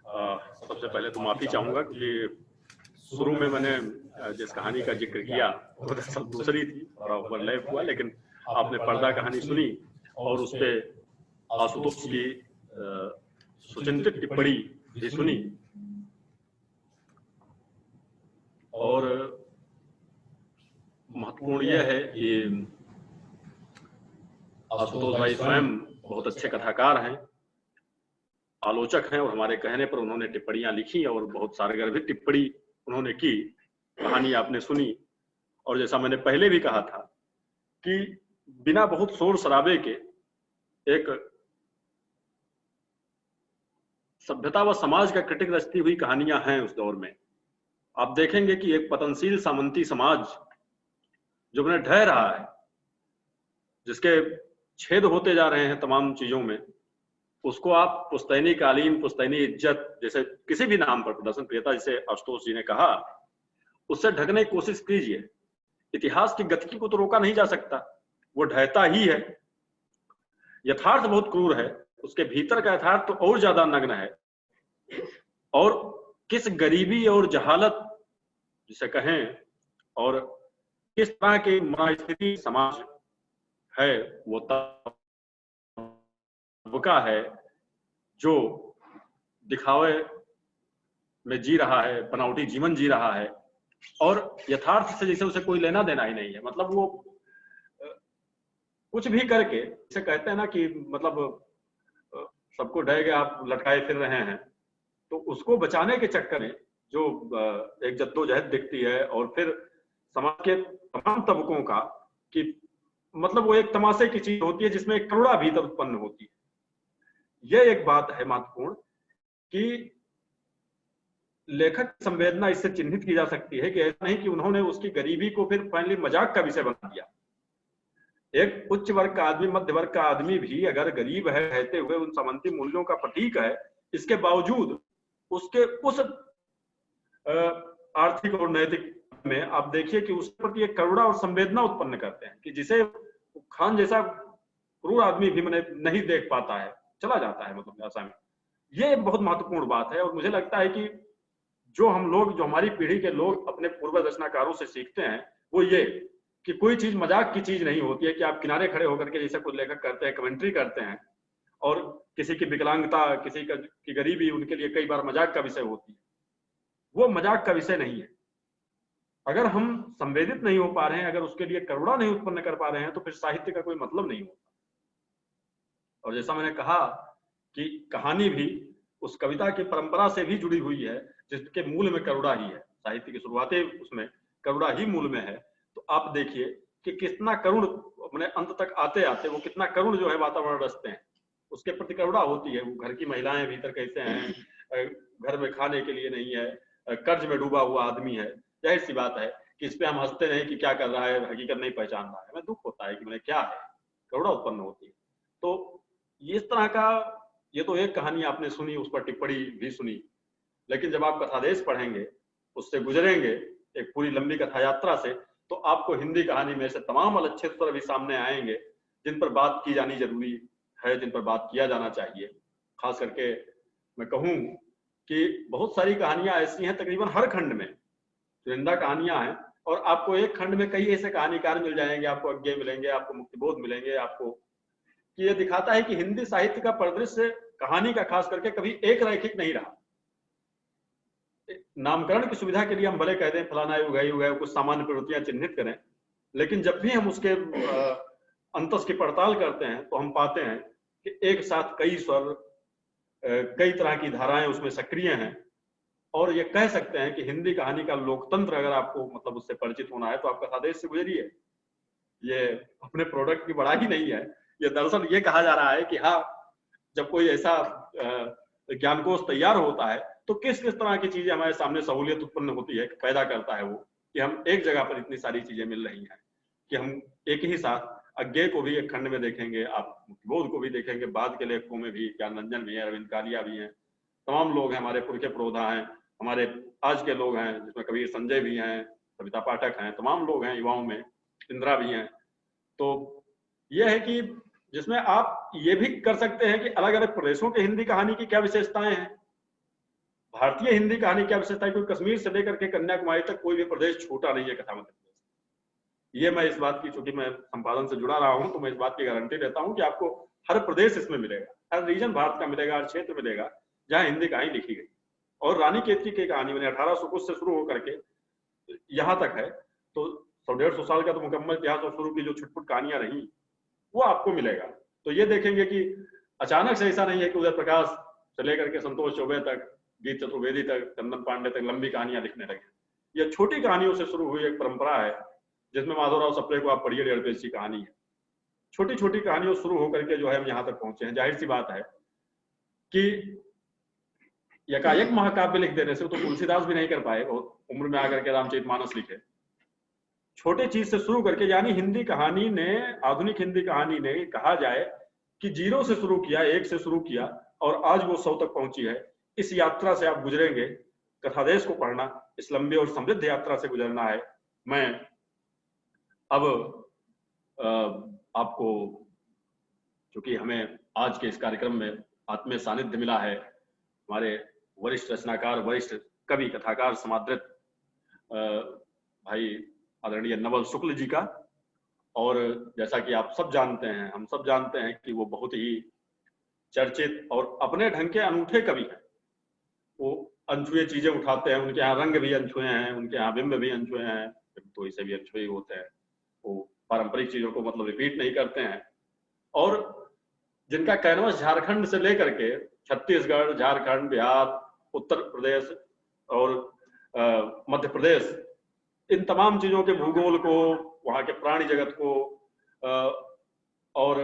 सबसे पहले तो माफी चाहूंगा कि शुरू में मैंने जिस कहानी का जिक्र किया वो दरअसल दूसरी थी, थोड़ा ओवरलैप हुआ, लेकिन आपने पर्दा कहानी सुनी और उस पे आशुतोष की सुचिंतित टिप्पणी भी सुनी, और महत्वपूर्ण यह है कि आशुतोष भाई स्वयं बहुत अच्छे कथाकार हैं, आलोचक हैं, और हमारे कहने पर उन्होंने टिप्पणियां लिखी और बहुत सारगर्भित टिप्पणी उन्होंने की। कहानी आपने सुनी, और जैसा मैंने पहले भी कहा था कि बिना बहुत शोर शराबे के एक सभ्यता व समाज का क्रिटिक रचती हुई कहानियां हैं उस दौर में। आप देखेंगे कि एक पतनशील सामंती समाज जो मैंने ढह रहा है, जिसके छेद होते जा रहे हैं तमाम चीजों में, उसको आप पुश्तैनी कालीन, पुश्तैनी इज्जत जैसे किसी भी नाम पर, प्रदर्शन प्रियता जिसे आशुतोष जी ने कहा, उससे ढकने की कोशिश कीजिए। इतिहास की गतिकी को तो रोका नहीं जा सकता, वो ढहता ही है। यथार्थ बहुत क्रूर है, उसके भीतर का यथार्थ तो और ज्यादा नग्न है। और किस गरीबी और जहालत जिसे कहें, और किस तरह की मनस्थिति समाज है, वो तबका है जो दिखावे में जी रहा है, बनावटी जीवन जी रहा है, और यथार्थ से जैसे उसे कोई लेना देना ही नहीं है। मतलब वो कुछ भी करके, जैसे कहते हैं ना कि मतलब सबको ढह के आप लटकाए फिर रहे हैं, तो उसको बचाने के चक्कर में जो एक जद्दोजहद दिखती है, और फिर समाज के तमाम तबकों का, कि मतलब वो एक तमाशे की चीज होती है जिसमें एक करुणा भीतर उत्पन्न होती है। यह एक बात है महत्वपूर्ण कि लेखक की संवेदना इससे चिन्हित की जा सकती है कि ऐसा नहीं कि उन्होंने उसकी गरीबी को फिर फाइनली मजाक का विषय बना दिया। एक उच्च वर्ग का आदमी, मध्य वर्ग का आदमी भी अगर गरीब है, रहते हुए उन सामंती मूल्यों का प्रतीक है, इसके बावजूद उसके उस आर्थिक और नैतिक में आप देखिए कि उसके प्रति एक करुणा और संवेदना उत्पन्न करते हैं कि जिसे खान जैसा क्रूर आदमी भी मैंने नहीं देख पाता है, चला जाता है, मतलब ऐसा में। ये बहुत महत्वपूर्ण बात है, और मुझे लगता है कि जो हम लोग, जो हमारी पीढ़ी के लोग अपने पूर्व रचनाकारों से सीखते हैं, वो ये कि कोई चीज मजाक की चीज नहीं होती है कि आप किनारे खड़े होकर के जैसे कुछ लेखक करते हैं, कमेंट्री करते हैं, और किसी की विकलांगता, किसी की गरीबी उनके लिए कई बार मजाक का विषय होती है। वो मजाक का विषय नहीं है। अगर हम संवेदित नहीं हो पा रहे हैं, अगर उसके लिए करुणा नहीं उत्पन्न कर पा रहे हैं, तो फिर साहित्य का कोई मतलब नहीं होता। और जैसा मैंने कहा कि कहानी भी उस कविता की परंपरा से भी जुड़ी हुई है जिसके मूल में करुणा ही है। साहित्य की शुरुआती उसमें करुणा ही मूल में है। तो आप देखिए कि कितना करुण, मैंने अंत तक आते आते वो कितना करुण जो है वातावरण रचते हैं, उसके प्रति करुणा होती है। वो घर की महिलाएं भीतर कैसे हैं, घर में खाने के लिए नहीं है, कर्ज में डूबा हुआ आदमी है। जाहिर सी बात है कि इस पे हम हंसते नहीं कि क्या कर रहा है, हकीकत नहीं पहचान रहा है। हमें दुख होता है कि मैंने क्या है, करुणा उत्पन्न होती है। तो इस तरह का, ये तो एक कहानी आपने सुनी, उस पर टिप्पणी भी सुनी, लेकिन जब आप कथादेश पढ़ेंगे, उससे गुजरेंगे एक पूरी लंबी कथा यात्रा से, तो आपको हिंदी कहानी में से तमाम अलक्षित्र भी सामने आएंगे जिन पर बात की जानी जरूरी है, जिन पर बात किया जाना चाहिए। खास करके मैं कहूँ कि बहुत सारी कहानियां ऐसी हैं, तकरीबन हर खंड में चुनिंदा कहानियां हैं, और आपको एक खंड में कई ऐसे कहानीकार मिल जाएंगे, आपको अज्ञे मिलेंगे, आपको मुक्तिबोध मिलेंगे, आपको कि ये दिखाता है कि हिंदी साहित्य का परिदृश्य कहानी का खास करके कभी एक रैखिक नहीं रहा। नामकरण की सुविधा के लिए हम भले कह दें फलाना युग है, कुछ सामान्य प्रवृत्तियां चिन्हित करें, लेकिन जब भी हम उसके अंतस की पड़ताल करते हैं तो हम पाते हैं कि एक साथ कई स्वर, कई तरह की धाराएं उसमें सक्रिय हैं। और ये कह सकते हैं कि हिंदी कहानी का लोकतंत्र, अगर आपको मतलब उससे परिचित होना है तो आप कथादेश से गुजरिए। ये अपने प्रोडक्ट की बढ़ाई नहीं है, ये दरअसल ये कहा जा रहा है कि हाँ, जब कोई ऐसा ज्ञानकोश तैयार होता है तो किस किस तरह की चीजें हमारे सामने सहूलियत उत्पन्न होती है, पैदा करता है वो, कि हम एक जगह पर इतनी सारी चीजें मिल रही हैं कि हम एक ही साथ अज्ञेय को भी एक खंड में देखेंगे, आप बोध को भी देखेंगे, बाद के लेखकों में भी ज्ञान रंजन भी है, अरविंद कालिया भी हैं, तमाम लोग हैं, हमारे पुरखे प्रोधा हैं, हमारे आज के लोग हैं जिसमें कबीर संजय भी हैं, कविता पाठक हैं, तमाम लोग हैं युवाओं में, इंदिरा भी हैं। तो यह है कि जिसमें आप ये भी कर सकते हैं कि अलग अलग प्रदेशों के हिंदी कहानी की क्या विशेषताएं हैं, भारतीय हिंदी कहानी क्या विशेषताएं, क्योंकि कश्मीर से लेकर के कन्याकुमारी तक कोई भी प्रदेश छोटा नहीं है कथा मध्य प्रदेश। ये मैं इस बात की, चूंकि मैं संपादन से जुड़ा रहा हूं तो मैं इस बात की गारंटी देता हूं कि आपको हर प्रदेश इसमें मिलेगा, हर रीजन भारत का मिलेगा, हर क्षेत्र मिलेगा जहां हिंदी कहानी लिखी गई। और रानी केतकी की कहानी मैंने 1800 कुछ से शुरू होकर के यहाँ तक है, तो 100-150 साल का तो मुकम्मल इतिहास और शुरू की जो छुटपुट कहानियां रही वो आपको मिलेगा। तो ये देखेंगे कि अचानक से ऐसा नहीं है कि उदय प्रकाश से लेकर के संतोष चौबे तक, गीत चतुर्वेदी तक, चंदन पांडे तक लंबी कहानियां लिखने लगे। ये छोटी कहानियों से शुरू हुई एक परंपरा है जिसमें माधवराव सप्रे को आप पढ़िए, 1.5 पेज की कहानी है। छोटी छोटी कहानियों शुरू होकर के जो है हम यहाँ तक पहुंचे हैं। जाहिर सी बात है कि यकायक महाकाव्य लिख देने से तो तुलसीदास भी नहीं कर पाए, बहुत उम्र में आकर के रामचरितमानस लिखे। छोटे चीज से शुरू करके, यानी हिंदी कहानी ने, आधुनिक हिंदी कहानी ने कहा जाए कि 0 से शुरू किया, 1 से शुरू किया और आज वो 100 तक पहुंची है। इस यात्रा से आप गुजरेंगे, कथादेश को पढ़ना, इस लंबी और समृद्ध यात्रा से गुजरना है। मैं अब आपको, चूंकि हमें आज के इस कार्यक्रम में आत्मीय सानिध्य मिला है हमारे वरिष्ठ रचनाकार, वरिष्ठ कवि, कथाकार, समादृत भाई आदरणीय नवल शुक्ल जी का, और जैसा कि आप सब जानते हैं, हम सब जानते हैं कि वो बहुत ही चर्चित और अपने ढंग के अनूठे कवि हैं। वो अनछुए चीजें उठाते हैं, उनके यहाँ रंग भी अनछुए हैं, उनके यहाँ बिंब भी अनछुए हैं, तो इसे भी अनछुए होते हैं। वो पारंपरिक चीजों को मतलब रिपीट नहीं करते हैं, और जिनका कैनवस झारखंड से लेकर के छत्तीसगढ़, झारखंड, बिहार, उत्तर प्रदेश और मध्य प्रदेश, इन तमाम चीजों के भूगोल को, वहां के प्राणी जगत को, और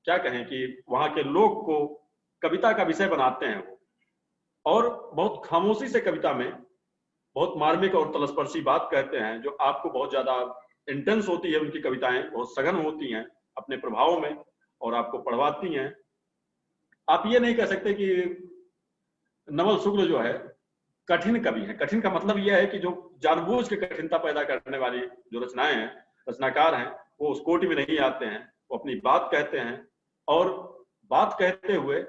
क्या कहें कि वहां के लोग को कविता का विषय बनाते हैं वो, और बहुत खामोशी से कविता में बहुत मार्मिक और तलस्पर्शी बात कहते हैं, जो आपको बहुत ज्यादा इंटेंस होती है। उनकी कविताएं बहुत सघन होती हैं अपने प्रभाव में और आपको पढ़वाती हैं। आप ये नहीं कह सकते कि नवल शुक्ल जो है कठिन कवि है। कठिन का मतलब यह है कि जो जानबूझ के कठिनता पैदा करने वाली जो रचनाएं हैं, रचनाकार हैं, वो उस कोटि में नहीं आते हैं। वो अपनी बात कहते हैं और बात कहते हुए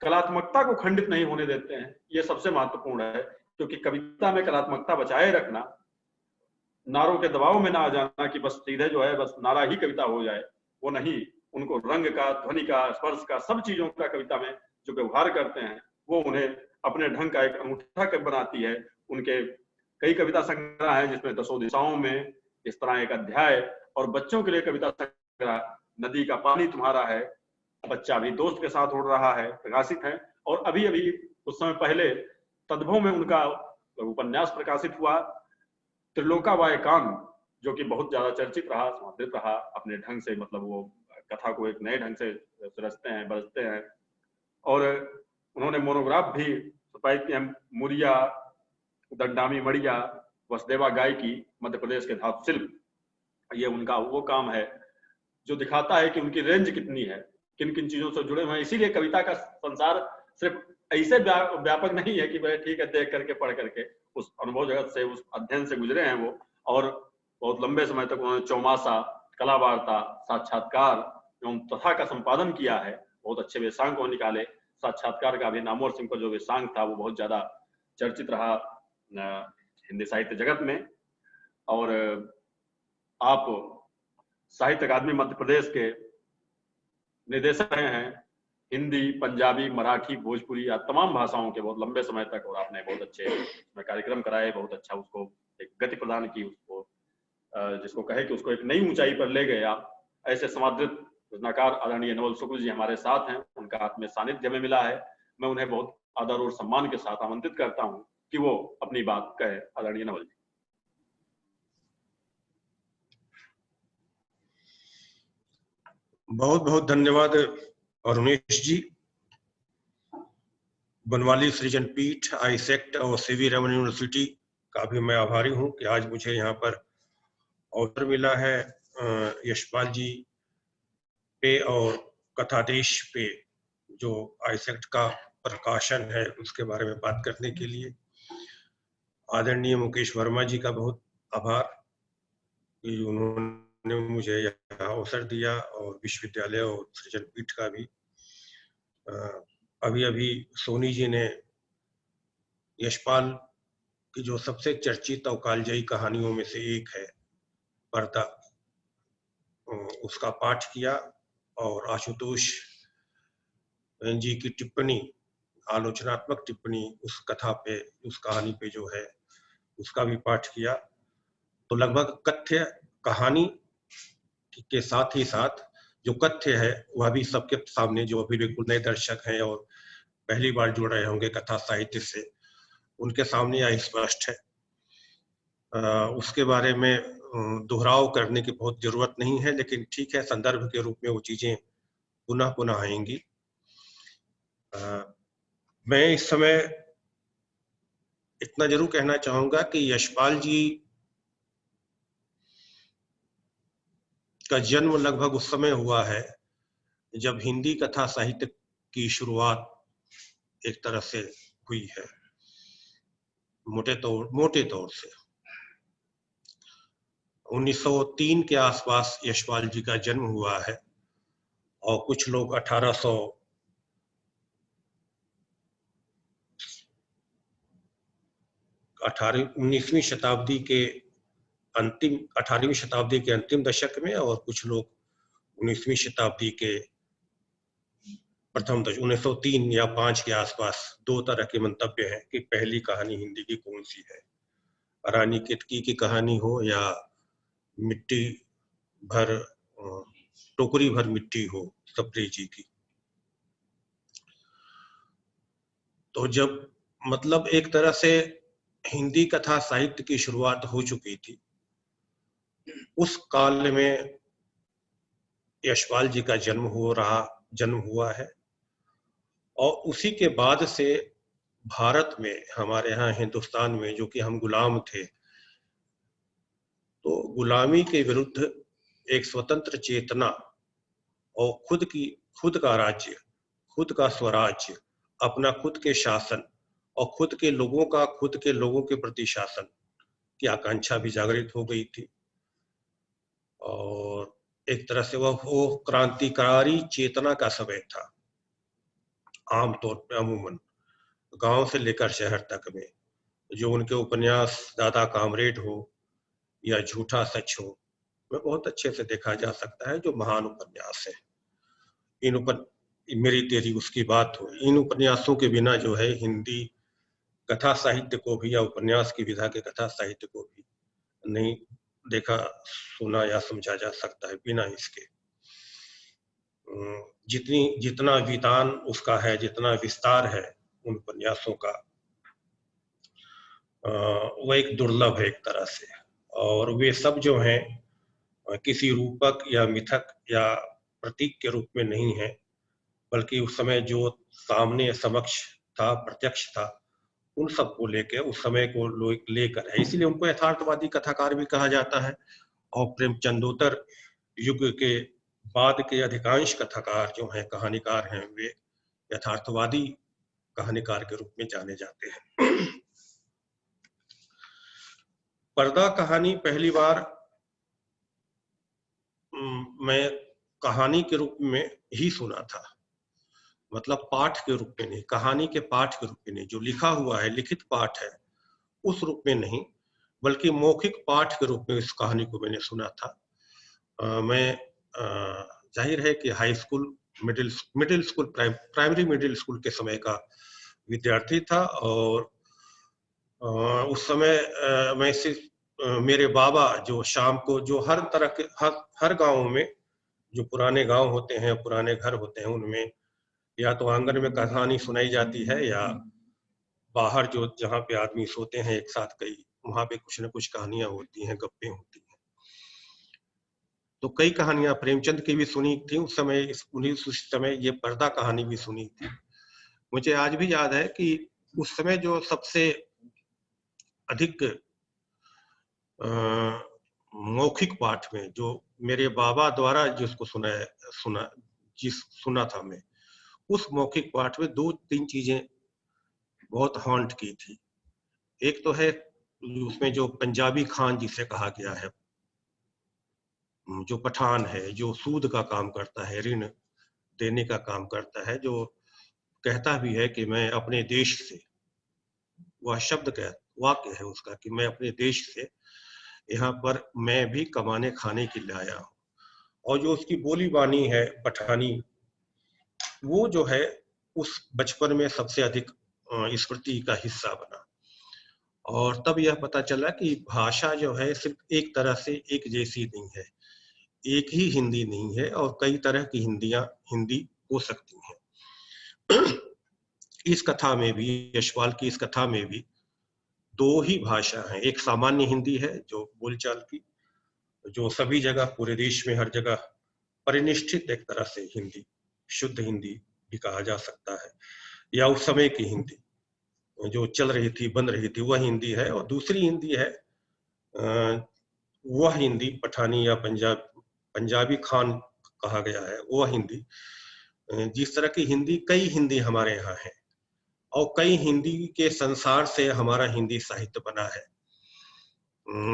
कलात्मकता को खंडित नहीं होने देते हैं। ये सबसे महत्वपूर्ण है, क्योंकि कविता में कलात्मकता बचाए रखना, नारों के दबाव में ना आ जाना कि बस सीधे जो है बस नारा ही कविता हो जाए, वो नहीं। उनको रंग का, ध्वनि का, स्पर्श का, सब चीजों का कविता में जो व्यवहार करते हैं वो उन्हें अपने ढंग का एक अनूठा कवि बनाती है। उनके कई कविता संग्रह हैं जिसमें 10 दिशाओं में इस तरह एक अध्याय, और बच्चों के लिए कविता संग्रह नदी का पानी तुम्हारा है, बच्चा भी दोस्त के साथ उड़ रहा है, प्रकाशित है। और अभी अभी कुछ समय पहले तद्भव में उनका उपन्यास प्रकाशित हुआ त्रिलोकावायकान, जो कि बहुत ज्यादा चर्चित रहा, समादृत रहा अपने ढंग से। मतलब वो कथा को एक नए ढंग से रचते हैं, बरसते हैं। और उन्होंने मोनोग्राफ भी छपाई की, मुरिया, दंडामी मड़िया, वसुदेवा गायकी, मध्य प्रदेश के धातु शिल्प। ये उनका वो काम है जो दिखाता है कि उनकी रेंज कितनी है, किन किन चीजों से जुड़े हुए हैं। इसीलिए कविता का संसार सिर्फ ऐसे व्यापक नहीं है कि भाई ठीक है देख करके पढ़ करके, उस अनुभव जगत से, उस अध्ययन से गुजरे हैं वो। और बहुत लंबे समय तक उन्होंने चौमासा, कला वार्ता, साक्षात्कार एवं तथा का संपादन किया है। बहुत अच्छे वेशांग को निकाले। साक्षात्कार का भी नामवर सिंह का जो वेशांग था वो बहुत ज्यादा चर्चित रहा हिंदी साहित्य जगत में। और आप साहित्य अकादमी मध्य प्रदेश के निदेशक रहे हैं, हिंदी, पंजाबी, मराठी, भोजपुरी या तमाम भाषाओं के बहुत लंबे समय तक, और आपने बहुत अच्छे उसमें कार्यक्रम कराए, बहुत अच्छा उसको एक गति प्रदान की, उसको जिसको कहे कि उसको एक नई ऊंचाई पर ले गए आप। ऐसे समादृत रचनाकार आदरणीय नवल शुक्ल जी हमारे साथ हैं, उनका आत्मीय सानिध्य में मिला है। मैं उन्हें बहुत आदर और सम्मान के साथ आमंत्रित करता हूं कि वो अपनी बात कहे। आदरणीय नवल जी। बहुत बहुत धन्यवाद अरुणेश जी। बनवाली सृजन पीठ, आईसेक्ट और सीवी रमन यूनिवर्सिटी का भी मैं आभारी हूं कि आज मुझे यहाँ पर अवसर मिला है यशपाल जी पे और कथादेश पे जो आइसेक्ट का प्रकाशन है उसके बारे में बात करने के लिए। आदरणीय मुकेश वर्मा जी का बहुत आभार कि उन्होंने मुझे यहाँ अवसर दिया, और विश्वविद्यालय और सृजन पीठ का भी। अभी अभी सोनी जी ने यशपाल की जो सबसे चर्चित और कालजयी कहानियों में से एक है पर्दा, उसका पाठ किया, और आशुतोष जी की टिप्पणी, आलोचनात्मक टिप्पणी उस कथा पे, उस कहानी पे जो है, उसका भी पाठ किया। तो लगभग कथ्य कहानी के साथ ही साथ जो कथ्य है वह भी सबके सामने, जो अभी बिल्कुल नए दर्शक हैं और पहली बार जुड़ रहे होंगे कथा साहित्य से, उनके सामने यह स्पष्ट है। उसके बारे में दोहराव करने की बहुत जरूरत नहीं है, लेकिन ठीक है, संदर्भ के रूप में वो चीजें पुनः पुनः आएंगी। मैं इस समय इतना जरूर कहना चाहूंगा कि यशपाल जी का जन्म लगभग उस समय हुआ है जब हिंदी कथा साहित्य की शुरुआत एक तरह से हुई है, मोटे तौर से 1903 के आसपास यशपाल जी का जन्म हुआ है, और कुछ लोग 19वीं शताब्दी के अंतिम 18वीं शताब्दी के अंतिम दशक में, और कुछ लोग 19वीं शताब्दी के प्रथम दशक 1903 या 5 के आसपास। दो तरह के मंतव्य हैं कि पहली कहानी हिंदी की कौन सी है, रानी केतकी की कहानी हो या मिट्टी भर टोकरी भर मिट्टी हो सप्रे जी की। तो जब मतलब एक तरह से हिंदी कथा साहित्य की शुरुआत हो चुकी थी, उस काल में यशपाल जी का जन्म हुआ है, और उसी के बाद से भारत में, हमारे यहाँ हिंदुस्तान में, जो कि हम गुलाम थे, तो गुलामी के विरुद्ध एक स्वतंत्र चेतना और खुद का राज्य, खुद का स्वराज्य, अपना खुद के शासन, और खुद के लोगों के प्रति शासन की आकांक्षा भी जागृत हो गई थी। और एक तरह से वो क्रांतिकारी चेतना का समय था। आमतौर पर अमूमन गांव से लेकर शहर तक में जो उनके उपन्यास दादा कामरेड हो या झूठा सच हो, वह बहुत अच्छे से देखा जा सकता है, जो महान उपन्यास है। मेरी तेरी उसकी बात हो, इन उपन्यासों के बिना जो है हिंदी कथा साहित्य को भी, या उपन्यास की विधा के कथा साहित्य को भी नहीं देखा, सुना या समझा जा सकता है बिना इसके। जितना वितान उसका है, जितना विस्तार है उन उपन्यासों का, वह एक दुर्लभ है एक तरह से। और वे सब जो हैं किसी रूपक या मिथक या प्रतीक के रूप में नहीं है, बल्कि उस समय जो सामने समक्ष था, प्रत्यक्ष था, उन सबको लेकर, उस समय को लेकर है। इसलिए उनको यथार्थवादी कथाकार भी कहा जाता है। और प्रेमचंदोत्तर युग के बाद के अधिकांश कथाकार जो हैं, कहानीकार हैं, वे यथार्थवादी कहानीकार के रूप में जाने जाते हैं। पर्दा कहानी पहली बार मैं कहानी के रूप में ही सुना था, मतलब पाठ के रूप में नहीं, कहानी के पाठ के रूप में नहीं, जो लिखा हुआ है, लिखित पाठ है, उस रूप में नहीं, बल्कि मौखिक पाठ के रूप में इस कहानी को मैंने सुना था। मैं जाहिर है कि high school, middle school, primary middle school के समय का विद्यार्थी था, और उस समय मैं सिर्फ मेरे बाबा जो शाम को, जो हर तरह के हर गांव में जो पुराने गांव होते हैं, पुराने घर होते हैं, उनमें या तो आंगन में कहानी सुनाई जाती है, या बाहर जो जहाँ पे आदमी सोते हैं एक साथ कई, वहां पे कुछ न कुछ कहानियां होती हैं, गप्पे होती हैं। तो कई कहानियां प्रेमचंद की भी सुनी थी उस समय ये पर्दा कहानी भी सुनी थी। मुझे आज भी याद है कि उस समय जो सबसे अधिक मौखिक पाठ में जो मेरे बाबा द्वारा जिसको सुना था मैं, उस मौखिक पाठ में 2-3 चीजें बहुत हॉन्ट की थी। एक तो है उसमें जो पंजाबी खान जिसे कहा गया है, जो पठान है, जो सूद का काम करता है, ऋण देने का काम करता है, जो कहता भी है कि मैं अपने देश से, वह वाक्य है उसका कि मैं अपने देश से यहाँ पर मैं भी कमाने खाने के लिए आया हूँ। और जो उसकी बोली बानी है पठानी, वो जो है उस बचपन में सबसे अधिक स्मृति का हिस्सा बना। और तब यह पता चला कि भाषा जो है सिर्फ एक तरह से एक जैसी नहीं है, एक ही हिंदी नहीं है और कई तरह की हिंदी हो सकती हैं। इस कथा में भी, यशपाल की इस कथा में भी 2 ही भाषा हैं। एक सामान्य हिंदी है जो बोलचाल की, जो सभी जगह पूरे देश में हर जगह परिनिष्ठित एक तरह से हिंदी, शुद्ध हिंदी भी कहा जा सकता है, या उस समय की हिंदी जो चल रही थी, बन रही थी, वह हिंदी है। और दूसरी हिंदी है वह हिंदी पठानी या पंजाबी खान कहा गया है, वह हिंदी। जिस तरह की हिंदी, कई हिंदी हमारे यहाँ है और कई हिंदी के संसार से हमारा हिंदी साहित्य बना है।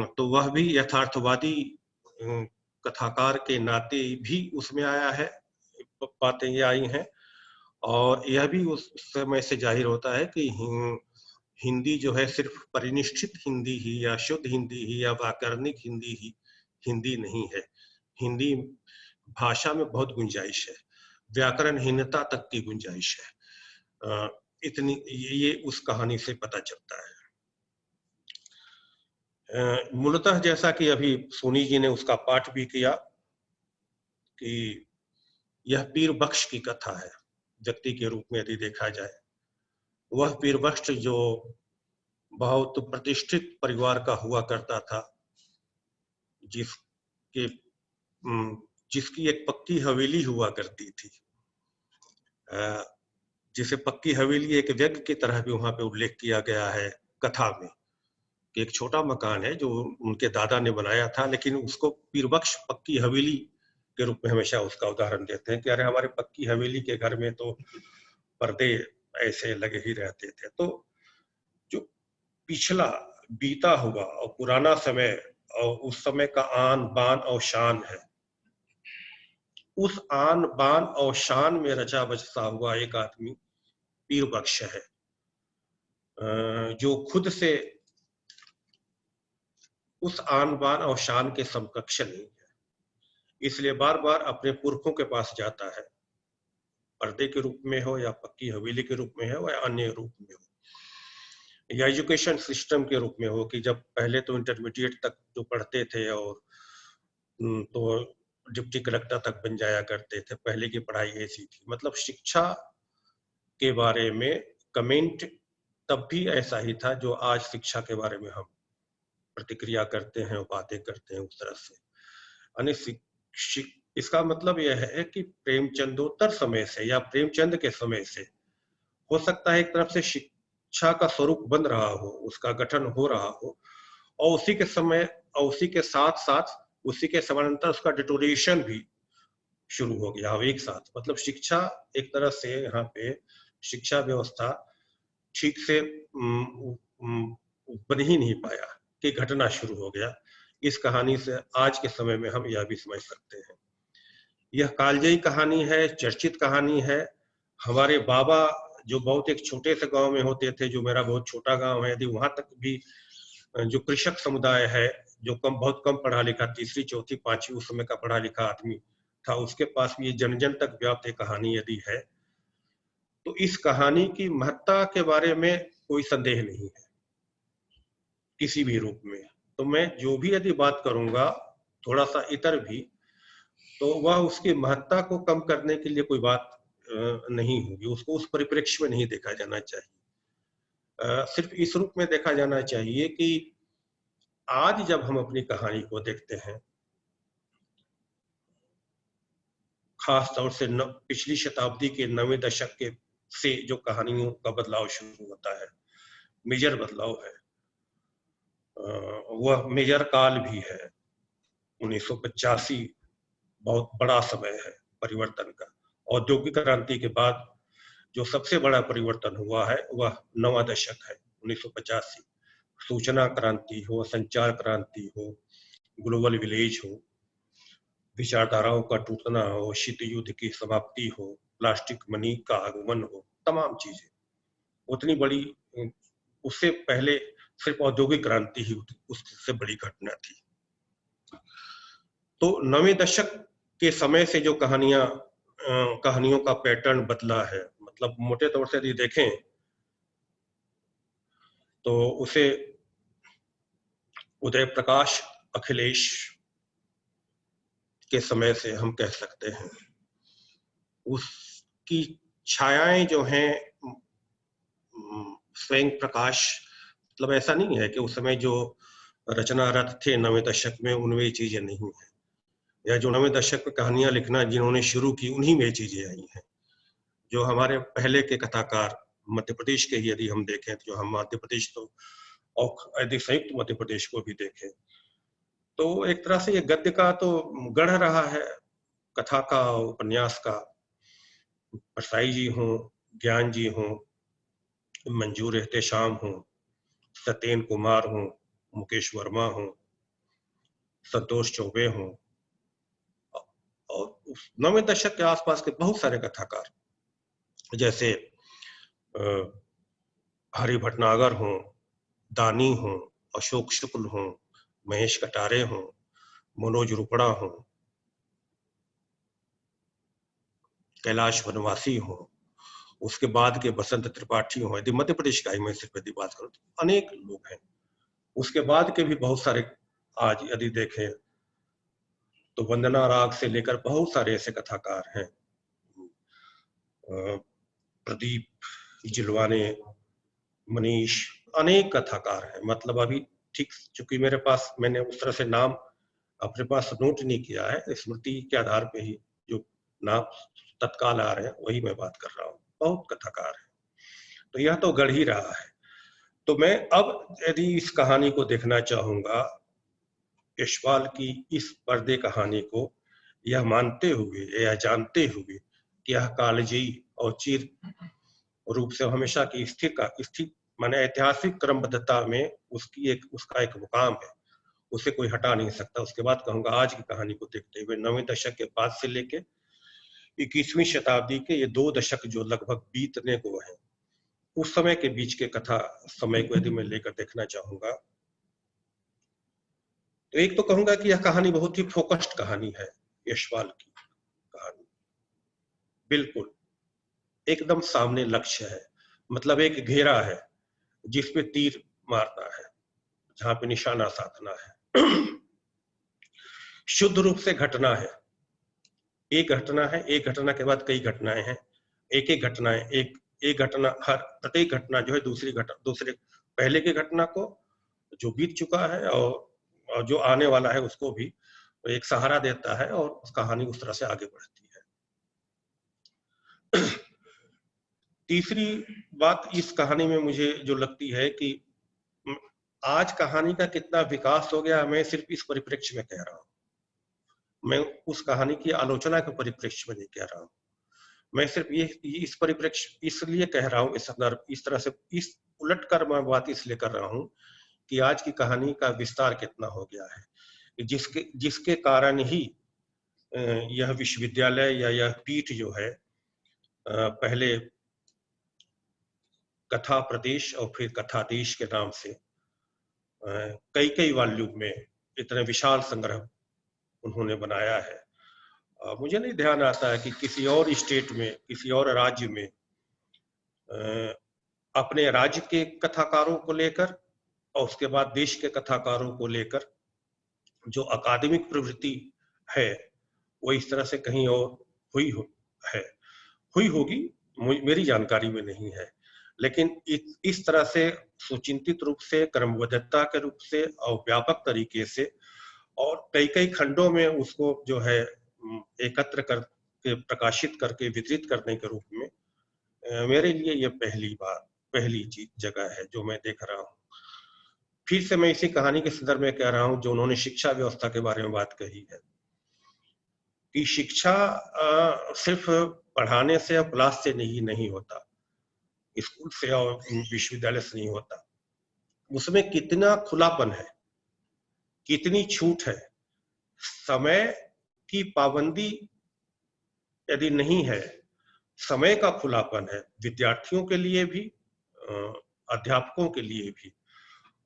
तो वह भी यथार्थवादी कथाकार के नाते भी उसमें आया है, बातें ये आई हैं। और यह भी उस समय से जाहिर होता है कि हिंदी जो है सिर्फ परिनिष्ठित हिंदी ही या शुद्ध हिंदी ही या व्याकरणिक हिंदी ही हिंदी नहीं है। हिंदी भाषा में बहुत गुंजाइश है, व्याकरणहीनता तक की गुंजाइश है। इतनी ये उस कहानी से पता चलता है। मूलतः जैसा कि अभी सोनी जी ने उसका पाठ भी किया कि यह पीर बख्श की कथा है, व्यक्ति के रूप में यदि देखा जाए। वह पीर बख्श जो बहुत प्रतिष्ठित परिवार का हुआ करता था, जिसकी एक पक्की हवेली हुआ करती थी, जिसे पक्की हवेली एक यज्ञ की तरह भी वहां पे उल्लेख किया गया है कथा में। एक छोटा मकान है जो उनके दादा ने बनाया था, लेकिन उसको पीरबख्श पक्की हवेली के रूप में हमेशा उसका उदाहरण देते हैं कि अरे हमारे पक्की हवेली के घर में तो पर्दे ऐसे लगे ही रहते थे। तो जो पिछला बीता हुआ और पुराना समय और उस समय का आन बान और शान है, उस आन बान और शान में रचा बचता हुआ एक आदमी पीरबख्श है, जो खुद से उस आन बान और शान के समकक्ष नहीं है, इसलिए बार बार अपने पुरखों के पास जाता है, पर्दे के रूप में हो या पक्की हवेली के रूप में हो या अन्य रूप में हो, या एजुकेशन सिस्टम के रूप में हो कि जब पहले तो इंटरमीडिएट तक जो पढ़ते थे और तो डिप्टी कलेक्टर तक बन जाया करते थे, पहले की पढ़ाई ऐसी थी। मतलब शिक्षा के बारे में कमेंट तब भी ऐसा ही था जो आज शिक्षा के बारे में हम प्रतिक्रिया करते हैं और बातें करते हैं उस तरह से। इसका मतलब यह है कि प्रेमचंदोत्तर समय से या प्रेमचंद के समय से हो सकता है एक तरफ से शिक्षा का स्वरूप बन रहा हो, उसका गठन हो रहा हो, और उसी के समय और उसी के साथ साथ उसी के समानांतर उसका डिटोरेशन भी शुरू हो गया हो एक साथ। मतलब शिक्षा एक तरह से यहाँ पे शिक्षा व्यवस्था ठीक से बन ही नहीं पाया कि घटना शुरू हो गया। इस कहानी से आज के समय में हम यह भी समझ सकते हैं। यह कालजयी कहानी है, चर्चित कहानी है। हमारे बाबा जो बहुत एक छोटे से गांव में होते थे, जो मेरा बहुत छोटा गांव है, यदि वहां तक भी जो कृषक समुदाय है, जो बहुत कम पढ़ा लिखा, तीसरी चौथी पांचवी उस समय का पढ़ा लिखा आदमी था, उसके पास भी ये जन जन तक व्याप्त एक कहानी यदि है, तो इस कहानी की महत्ता के बारे में कोई संदेह नहीं है किसी भी रूप में। तो मैं जो भी यदि बात करूंगा थोड़ा सा इतर भी, तो वह उसकी महत्ता को कम करने के लिए कोई बात नहीं होगी, उसको उस परिप्रेक्ष्य में नहीं देखा जाना चाहिए। सिर्फ इस रूप में देखा जाना चाहिए कि आज जब हम अपनी कहानी को देखते हैं, खास तौर से पिछली शताब्दी के 90वें दशक के से जो कहानियों का बदलाव शुरू होता है, मेजर बदलाव है, वह मेजर काल भी है। 1985 बहुत बड़ा समय है परिवर्तन का। औद्योगिक क्रांति के बाद जो सबसे बड़ा परिवर्तन हुआ है वह नवा दशक है 1985। सूचना क्रांति हो, संचार क्रांति हो, ग्लोबल विलेज हो, विचारधाराओं का टूटना हो, शीत युद्ध की समाप्ति हो, प्लास्टिक मनी का आगमन हो, तमाम चीजें उतनी बड़ी, उससे पहले सिर्फ औद्योगिक क्रांति ही उससे बड़ी घटना थी। तो नवे दशक के समय से जो कहानियों का पैटर्न बदला है, मतलब मोटे तौर से यदि देखें तो उसे उदय प्रकाश अखिलेश के समय से हम कह सकते हैं। उसकी छायाएं जो हैं स्वयं प्रकाश, मतलब ऐसा नहीं है कि उस समय जो रचनारत थे नवे दशक में उनमें ये चीजें नहीं है, या जो नवे दशक में कहानियां लिखना जिन्होंने शुरू की उन्हीं में ये चीजें आई हैं। जो हमारे पहले के कथाकार मध्य प्रदेश के ही यदि हम देखें, तो जो हम मध्य प्रदेश तो और यदि संयुक्त मध्य प्रदेश को भी देखें तो एक तरह से ये गद्य का तो गढ़ रहा है, कथा का, उपन्यास का। परसाई जी हों, ज्ञान जी हों, मंजूर एहतेशाम हों, सत्येन कुमार हों, मुकेश वर्मा हों, संतोष चौबे हों, और उस नवे दशक के आसपास के बहुत सारे कथाकार जैसे हरि भटनागर हों, दानी हों, अशोक शुक्ल हों, महेश कटारे हों, मनोज रुपड़ा हों, कैलाश वनवासी हों, उसके बाद के बसंत त्रिपाठी हों, यदि मध्य प्रदेश का ही मैं सिर्फ यदि बात करूं तो अनेक लोग हैं। उसके बाद के भी बहुत सारे आज यदि देखें तो वंदना राग से लेकर बहुत सारे ऐसे कथाकार हैं, प्रदीप जिलवाने, मनीष, अनेक कथाकार हैं। मतलब अभी ठीक चूंकि मेरे पास, मैंने उस तरह से नाम अपने पास नोट नहीं किया है, स्मृति के आधार पे ही जो नाम तत्काल आ रहे हैं वही मैं बात कर रहा हूँ। बहुत कथाकार है, तो यह तो गढ़ ही रहा है। तो मैं अब यदि इस कहानी को देखना चाहूंगा, यशपाल की इस पर्दे कहानी को, यह मानते हुए या जानते हुए कि यह कालजयी और चिर रूप से हमेशा की स्थिर माने ऐतिहासिक क्रमबद्धता में उसका एक मुकाम है, उसे कोई हटा नहीं सकता। उसके बाद कहूंगा आज की कहानी को देखते हुए नवें दशक के बाद से लेके 21वीं शताब्दी के ये 2 दशक जो लगभग बीतने को हैं, उस समय के बीच के कथा समय को यदि मैं लेकर देखना चाहूंगा तो एक तो कहूंगा कि यह कहानी बहुत ही फोकस्ड कहानी है। यशपाल की कहानी बिल्कुल एकदम सामने लक्ष्य है, मतलब एक घेरा है जिस पे तीर मारना है, जहां पे निशाना साधना है। शुद्ध रूप से घटना है, एक घटना है, एक घटना के बाद कई घटनाएं हैं, एक घटनाएं, एक घटना, हर प्रत्येक घटना जो है दूसरे पहले की घटना को जो बीत चुका है और जो आने वाला है उसको भी एक सहारा देता है, और उस कहानी उस तरह से आगे बढ़ती है। तीसरी बात इस कहानी में मुझे जो लगती है कि आज कहानी का कितना विकास हो गया, मैं सिर्फ इस परिप्रेक्ष्य में कह रहा हूं, मैं उस कहानी की आलोचना के परिप्रेक्ष्य में नहीं कह रहा हूं। मैं सिर्फ ये इस परिप्रेक्ष्य इसलिए कह रहा हूं, इस संदर्भ इस तरह से इस उलट कर मैं बात इसलिए कर रहा हूं कि आज की कहानी का विस्तार कितना हो गया है, जिसके कारण ही यह विश्वविद्यालय या यह पीठ जो है, पहले कथा प्रदेश और फिर कथा देश के नाम से कई कई वॉल्यूम में इतने विशाल संग्रह उन्होंने बनाया है। मुझे नहीं ध्यान आता है कि किसी और स्टेट में, किसी और राज्य में अपने राज्य के कथाकारों को लेकर और उसके बाद देश के कथाकारों को लेकर जो अकादमिक प्रवृत्ति है वो इस तरह से कहीं और हुई होगी, मेरी जानकारी में नहीं है। लेकिन इस तरह से सुचिंतित रूप से, क्रमबद्धता के रूप से और व्यापक तरीके से और कई कई खंडों में उसको जो है एकत्र करके प्रकाशित करके वितरित करने के रूप में मेरे लिए ये पहली जगह है जो मैं देख रहा हूँ। फिर से मैं इसी कहानी के संदर्भ में कह रहा हूं जो उन्होंने शिक्षा व्यवस्था के बारे में बात कही है कि शिक्षा सिर्फ पढ़ाने से या क्लास से नहीं होता, स्कूल से और विश्वविद्यालय से नहीं होता। उसमें कितना खुलापन है, कितनी छूट है। समय की पाबंदी यदि नहीं है, समय का खुलापन है विद्यार्थियों के लिए भी, अध्यापकों के लिए भी,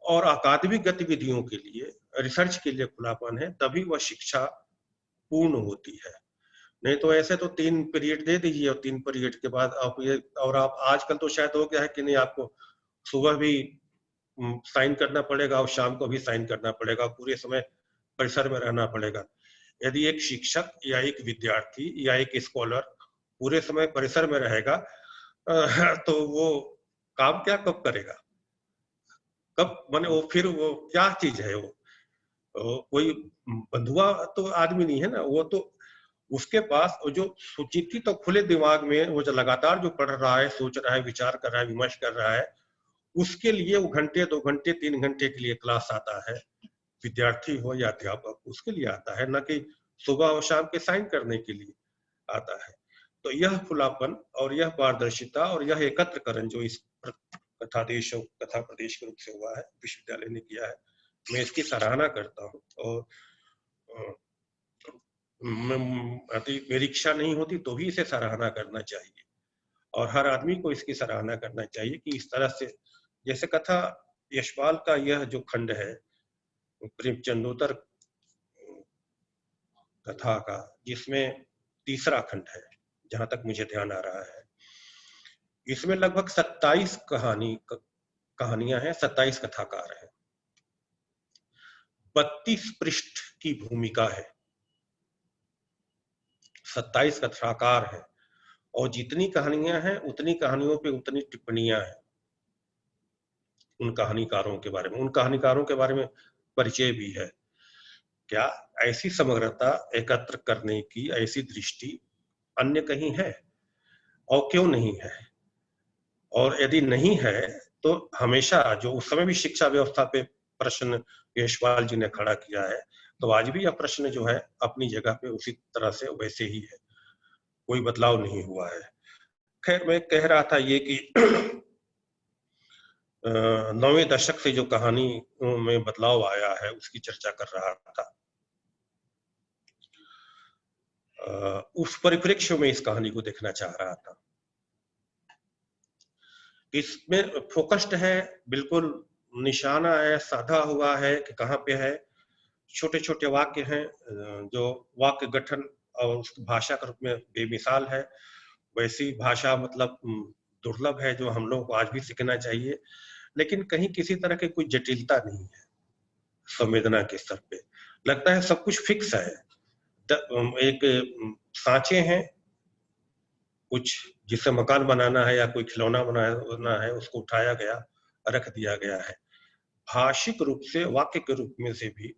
और अकादमिक गतिविधियों के लिए, रिसर्च के लिए खुलापन है, तभी वह शिक्षा पूर्ण होती है। नहीं तो ऐसे तो 3 पीरियड दे दीजिए और 3 पीरियड के बाद आप ये, और आप आजकल तो शायद हो गया है कि नहीं, आपको सुबह भी साइन करना पड़ेगा और शाम को भी साइन करना पड़ेगा, पूरे समय परिसर में रहना पड़ेगा। यदि एक शिक्षक या एक विद्यार्थी या एक स्कॉलर पूरे समय परिसर में रहेगा तो वो काम क्या कब करेगा, कब, माने वो फिर वो क्या चीज है वो, कोई बंधुआ तो आदमी नहीं है ना वो तो। उसके पास वो जो सुचिंतित और खुले दिमाग में वो जो लगातार जो पढ़ रहा है, सोच रहा है, विचार कर रहा है, विमर्श कर रहा है, उसके लिए वो घंटे 2 घंटे 3 घंटे के लिए क्लास आता है। विद्यार्थी हो या अध्यापक, उसके लिए आता है, न कि सुबह और शाम के साइन करने के लिए आता है। तो यह खुलापन और यह पारदर्शिता और यह एकत्रकरण जो इस कथादेश और कथा प्रदेश के रूप से हुआ है, विश्वविद्यालय ने किया है, मैं इसकी सराहना करता हूँ। और मेरी इच्छा नहीं होती तो भी इसे सराहना करना चाहिए, और हर आदमी को इसकी सराहना करना चाहिए कि इस तरह से, जैसे कथा यशपाल का यह जो खंड है, प्रेमचंदोत्तर कथा का, जिसमें तीसरा खंड है जहां तक मुझे ध्यान आ रहा है, इसमें लगभग 27 कहानियां हैं, 27 कथाकार हैं, 32 पृष्ठ की भूमिका है, 27 कथाकार हैं, और जितनी कहानियां हैं उतनी कहानियों पे उतनी टिप्पणियां हैं उन कहानीकारों के बारे में, उन कहानीकारों के बारे में परिचय भी है। क्या ऐसी समग्रता एकत्र करने की ऐसी दृष्टि अन्य कहीं है, और क्यों नहीं है? और यदि नहीं है तो हमेशा, जो उस समय भी शिक्षा व्यवस्था पे प्रश्न यशपाल जी ने खड़ा किया है, तो आज भी यह प्रश्न जो है अपनी जगह पे उसी तरह से वैसे ही है, कोई बदलाव नहीं हुआ है। खैर, मैं कह रहा था ये कि 9वें दशक से जो कहानी में बदलाव आया है उसकी चर्चा कर रहा था। उस परिप्रेक्ष्य में इस कहानी को देखना चाह रहा था। इसमें फोकस्ड है, बिल्कुल निशाना है, साधा हुआ है कि कहाँ पे है। छोटे छोटे वाक्य हैं, जो वाक्य गठन और उस भाषा के रूप में बेमिसाल है। वैसी भाषा मतलब दुर्लभ है, जो हम लोगों को आज भी सीखना चाहिए, लेकिन कहीं किसी तरह की कोई जटिलता नहीं है। संवेदना के स्तर पे लगता है सब कुछ फिक्स है। एक सांचे हैं, कुछ जिससे मकान बनाना है या कोई खिलौना बनाना है, उसको उठाया गया, रख दिया गया है। भाषिक रूप से, वाक्य के रूप में से भी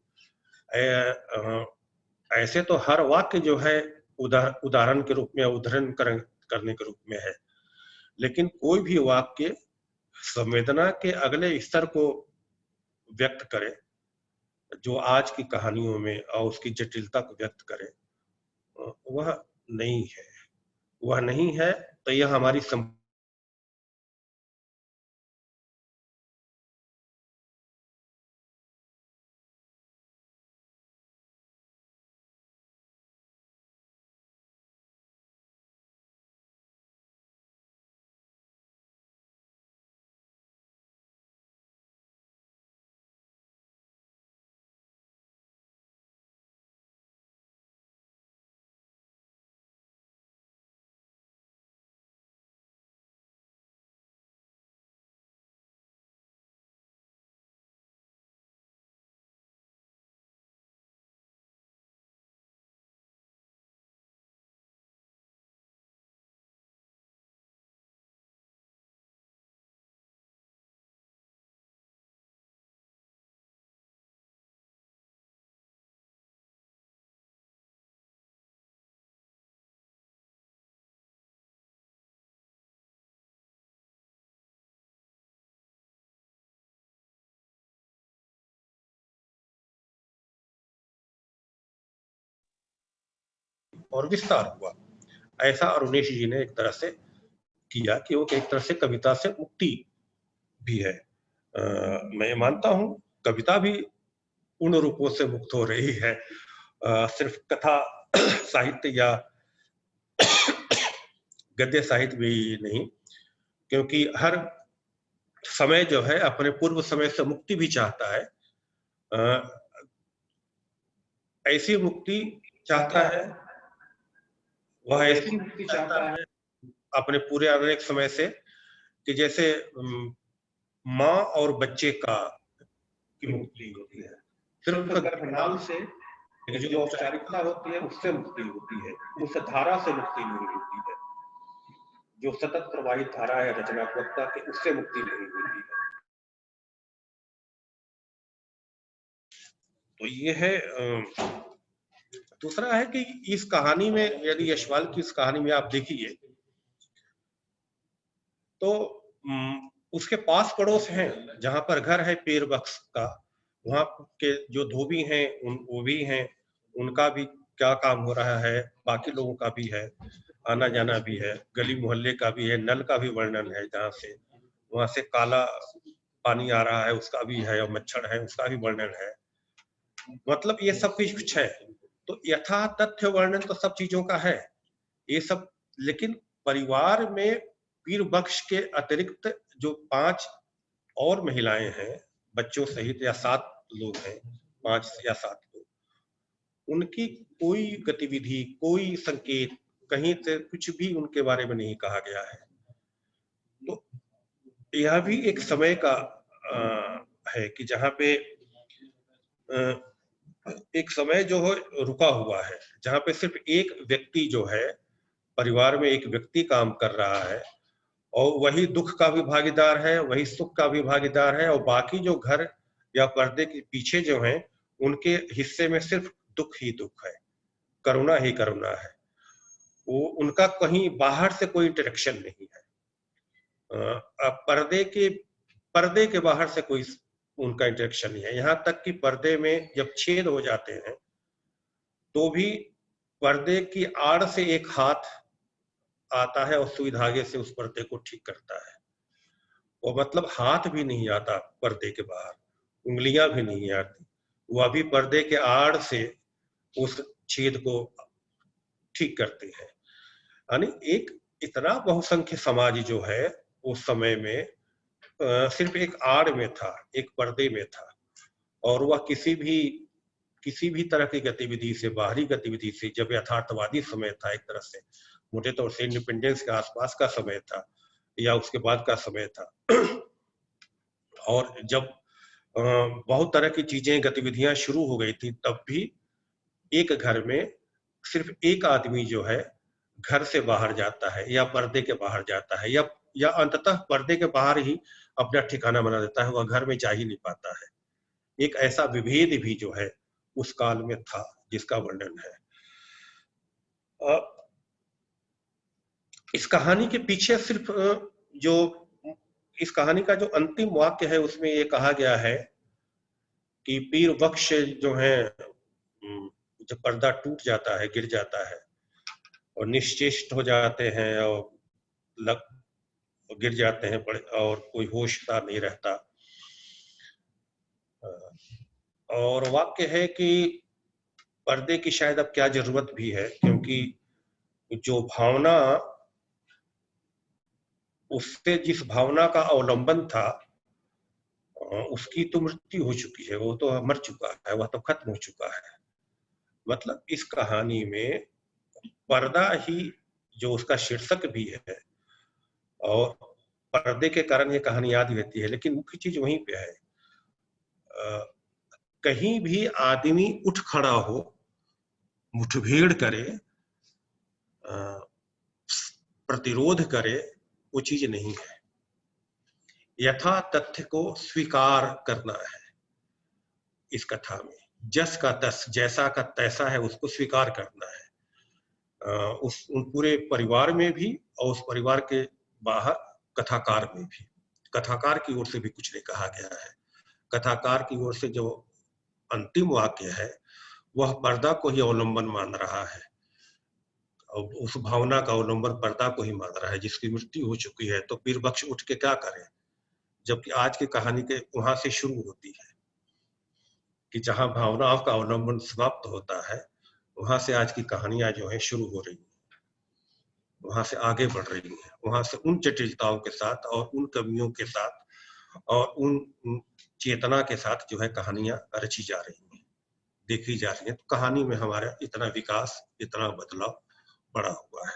ऐसे तो हर वाक्य जो है उदाहरण के रूप में, उद्धरण करने के रूप में है, लेकिन कोई भी वाक्य संवेदना के अगले स्तर को व्यक्त करे, जो आज की कहानियों में और उसकी जटिलता को व्यक्त करे, वह नहीं है। वह नहीं है तो यह हमारी और विस्तार हुआ। ऐसा अरुणेश जी ने एक तरह से किया कि वो एक तरह से कविता से मुक्ति भी है। मैं मानता हूं कविता भी उन रूपों से मुक्त हो रही है, सिर्फ कथा साहित्य या गद्य साहित्य भी नहीं, क्योंकि हर समय जो है अपने पूर्व समय से मुक्ति भी चाहता है। ऐसी मुक्ति चाहता है, वह ऐसी मुक्ति चाहता है अपने पूरे अनेक समय से कि जैसे माँ और बच्चे का की मुक्ति होती है, सिर्फ गर्भनाल से जो औपचारिकता होती है उससे मुक्ति होती है, उस धारा से मुक्ति नहीं होती है, जो सतत प्रवाहित धारा है रचनात्मकता की, उससे मुक्ति नहीं होती है। तो ये है। दूसरा है कि इस कहानी में, यदि यशपाल की इस कहानी में आप देखिए तो उसके पास पड़ोस हैं, जहां पर घर है पीर बख्श का, वहां के जो धोबी हैं वो भी हैं, उनका भी क्या काम हो रहा है, बाकी लोगों का भी है, आना जाना भी है, गली मोहल्ले का भी है, नल का भी वर्णन है, जहां से वहां से काला पानी आ रहा है उसका भी है, और मच्छर है उसका भी वर्णन है। मतलब ये सब कुछ है। तो यथा तथ्य वर्णन तो सब चीजों का है ये सब, लेकिन परिवार में पीर बख्श के अतिरिक्त जो 5 और महिलाएं हैं बच्चों सहित, या 7 लोग हैं, 5 या 7 लोग, उनकी कोई गतिविधि, कोई संकेत कहीं से कुछ भी उनके बारे में नहीं कहा गया है। तो यह भी एक समय का है कि जहां पे एक समय जो है रुका हुआ है, जहां पे सिर्फ एक व्यक्ति जो है, परिवार में एक व्यक्ति काम कर रहा है, और वही दुख का भी भागीदार है, वही सुख का भी भागीदार है, और बाकी जो घर या पर्दे के पीछे जो हैं उनके हिस्से में सिर्फ दुख ही दुख है, करुणा ही करुणा है। वो उनका कहीं बाहर से कोई इंटरेक्शन नहीं है। पर्दे के बाहर से कोई उनका इंटरेक्शन नहीं है। यहाँ तक कि पर्दे में जब छेद हो जाते हैं तो भी पर्दे की आड़ से एक हाथ आता है और सुई धागे से उस पर्दे को ठीक करता है। वो मतलब हाथ भी नहीं आता पर्दे के बाहर, उंगलियां भी नहीं आती, वह भी पर्दे के आड़ से उस छेद को ठीक करते हैं। यानी एक इतना बहुसंख्य समाज जो है उस समय में सिर्फ एक आड़ में था, एक पर्दे में था, और वह किसी भी तरह की गतिविधि से, बाहरी गतिविधि से, जब यथार्थवादी समय था, एक तरह से मोटे तौर से इंडिपेंडेंस के आसपास का समय था या उसके बाद का समय था, और जब बहुत तरह की चीजें, गतिविधियां शुरू हो गई थी, तब भी एक घर में सिर्फ एक आदमी जो है घर से बाहर जाता है या पर्दे के बाहर जाता है, या अंततः पर्दे के बाहर ही अपना ठिकाना बना देता है, वह घर में जा ही नहीं पाता है। एक ऐसा विभेद भी जो है उस काल में था जिसका वर्णन है। इस कहानी के पीछे सिर्फ जो इस कहानी का जो अंतिम वाक्य है उसमें ये कहा गया है कि पीर बख्श जो है जब पर्दा टूट जाता है, गिर जाता है और निश्चेष्ट हो जाते हैं और गिर जाते हैं, और कोई होशता नहीं रहता। और वाक्य है कि पर्दे की शायद अब क्या जरूरत भी है, क्योंकि जो भावना, उससे जिस भावना का अवलंबन था उसकी तो मृत्यु हो चुकी है, वो तो मर चुका है, वह तो खत्म हो चुका है। मतलब इस कहानी में पर्दा ही जो उसका शीर्षक भी है, और पर्दे के कारण ये कहानी याद रहती है, लेकिन मुख्य चीज वहीं पे है। कहीं भी आदमी उठ खड़ा हो, मुठभेड़ करे, प्रतिरोध करे, वो चीज नहीं है। यथा तथ्य को स्वीकार करना है इस कथा में। जस का तस, जैसा का तैसा है, उसको स्वीकार करना है। उन पूरे परिवार में भी और उस परिवार के बाहर कथाकार में भी। कथाकार की ओर से भी कुछ नहीं कहा गया है। कथाकार की ओर से जो अंतिम वाक्य है वह पर्दा को ही अवलंबन मान रहा है। और उस भावना का अवलंबन पर्दा को ही मान रहा है। जिसकी मृत्यु हो चुकी है तो पीर बख्श उठ के क्या करे, जबकि आज की कहानी के वहां से शुरू होती है कि जहां भावनाओं का अवलंबन समाप्त होता है, वहां से आज की कहानियां जो है शुरू हो रही हैं, वहां से आगे बढ़ रही हैं, वहां से उन जटिलताओं के साथ और उन कमियों के साथ और उन चेतना के साथ जो है कहानियां रची जा रही हैं, देखी जा रही हैं। तो कहानी में हमारा इतना विकास, इतना बदलाव बड़ा हुआ है।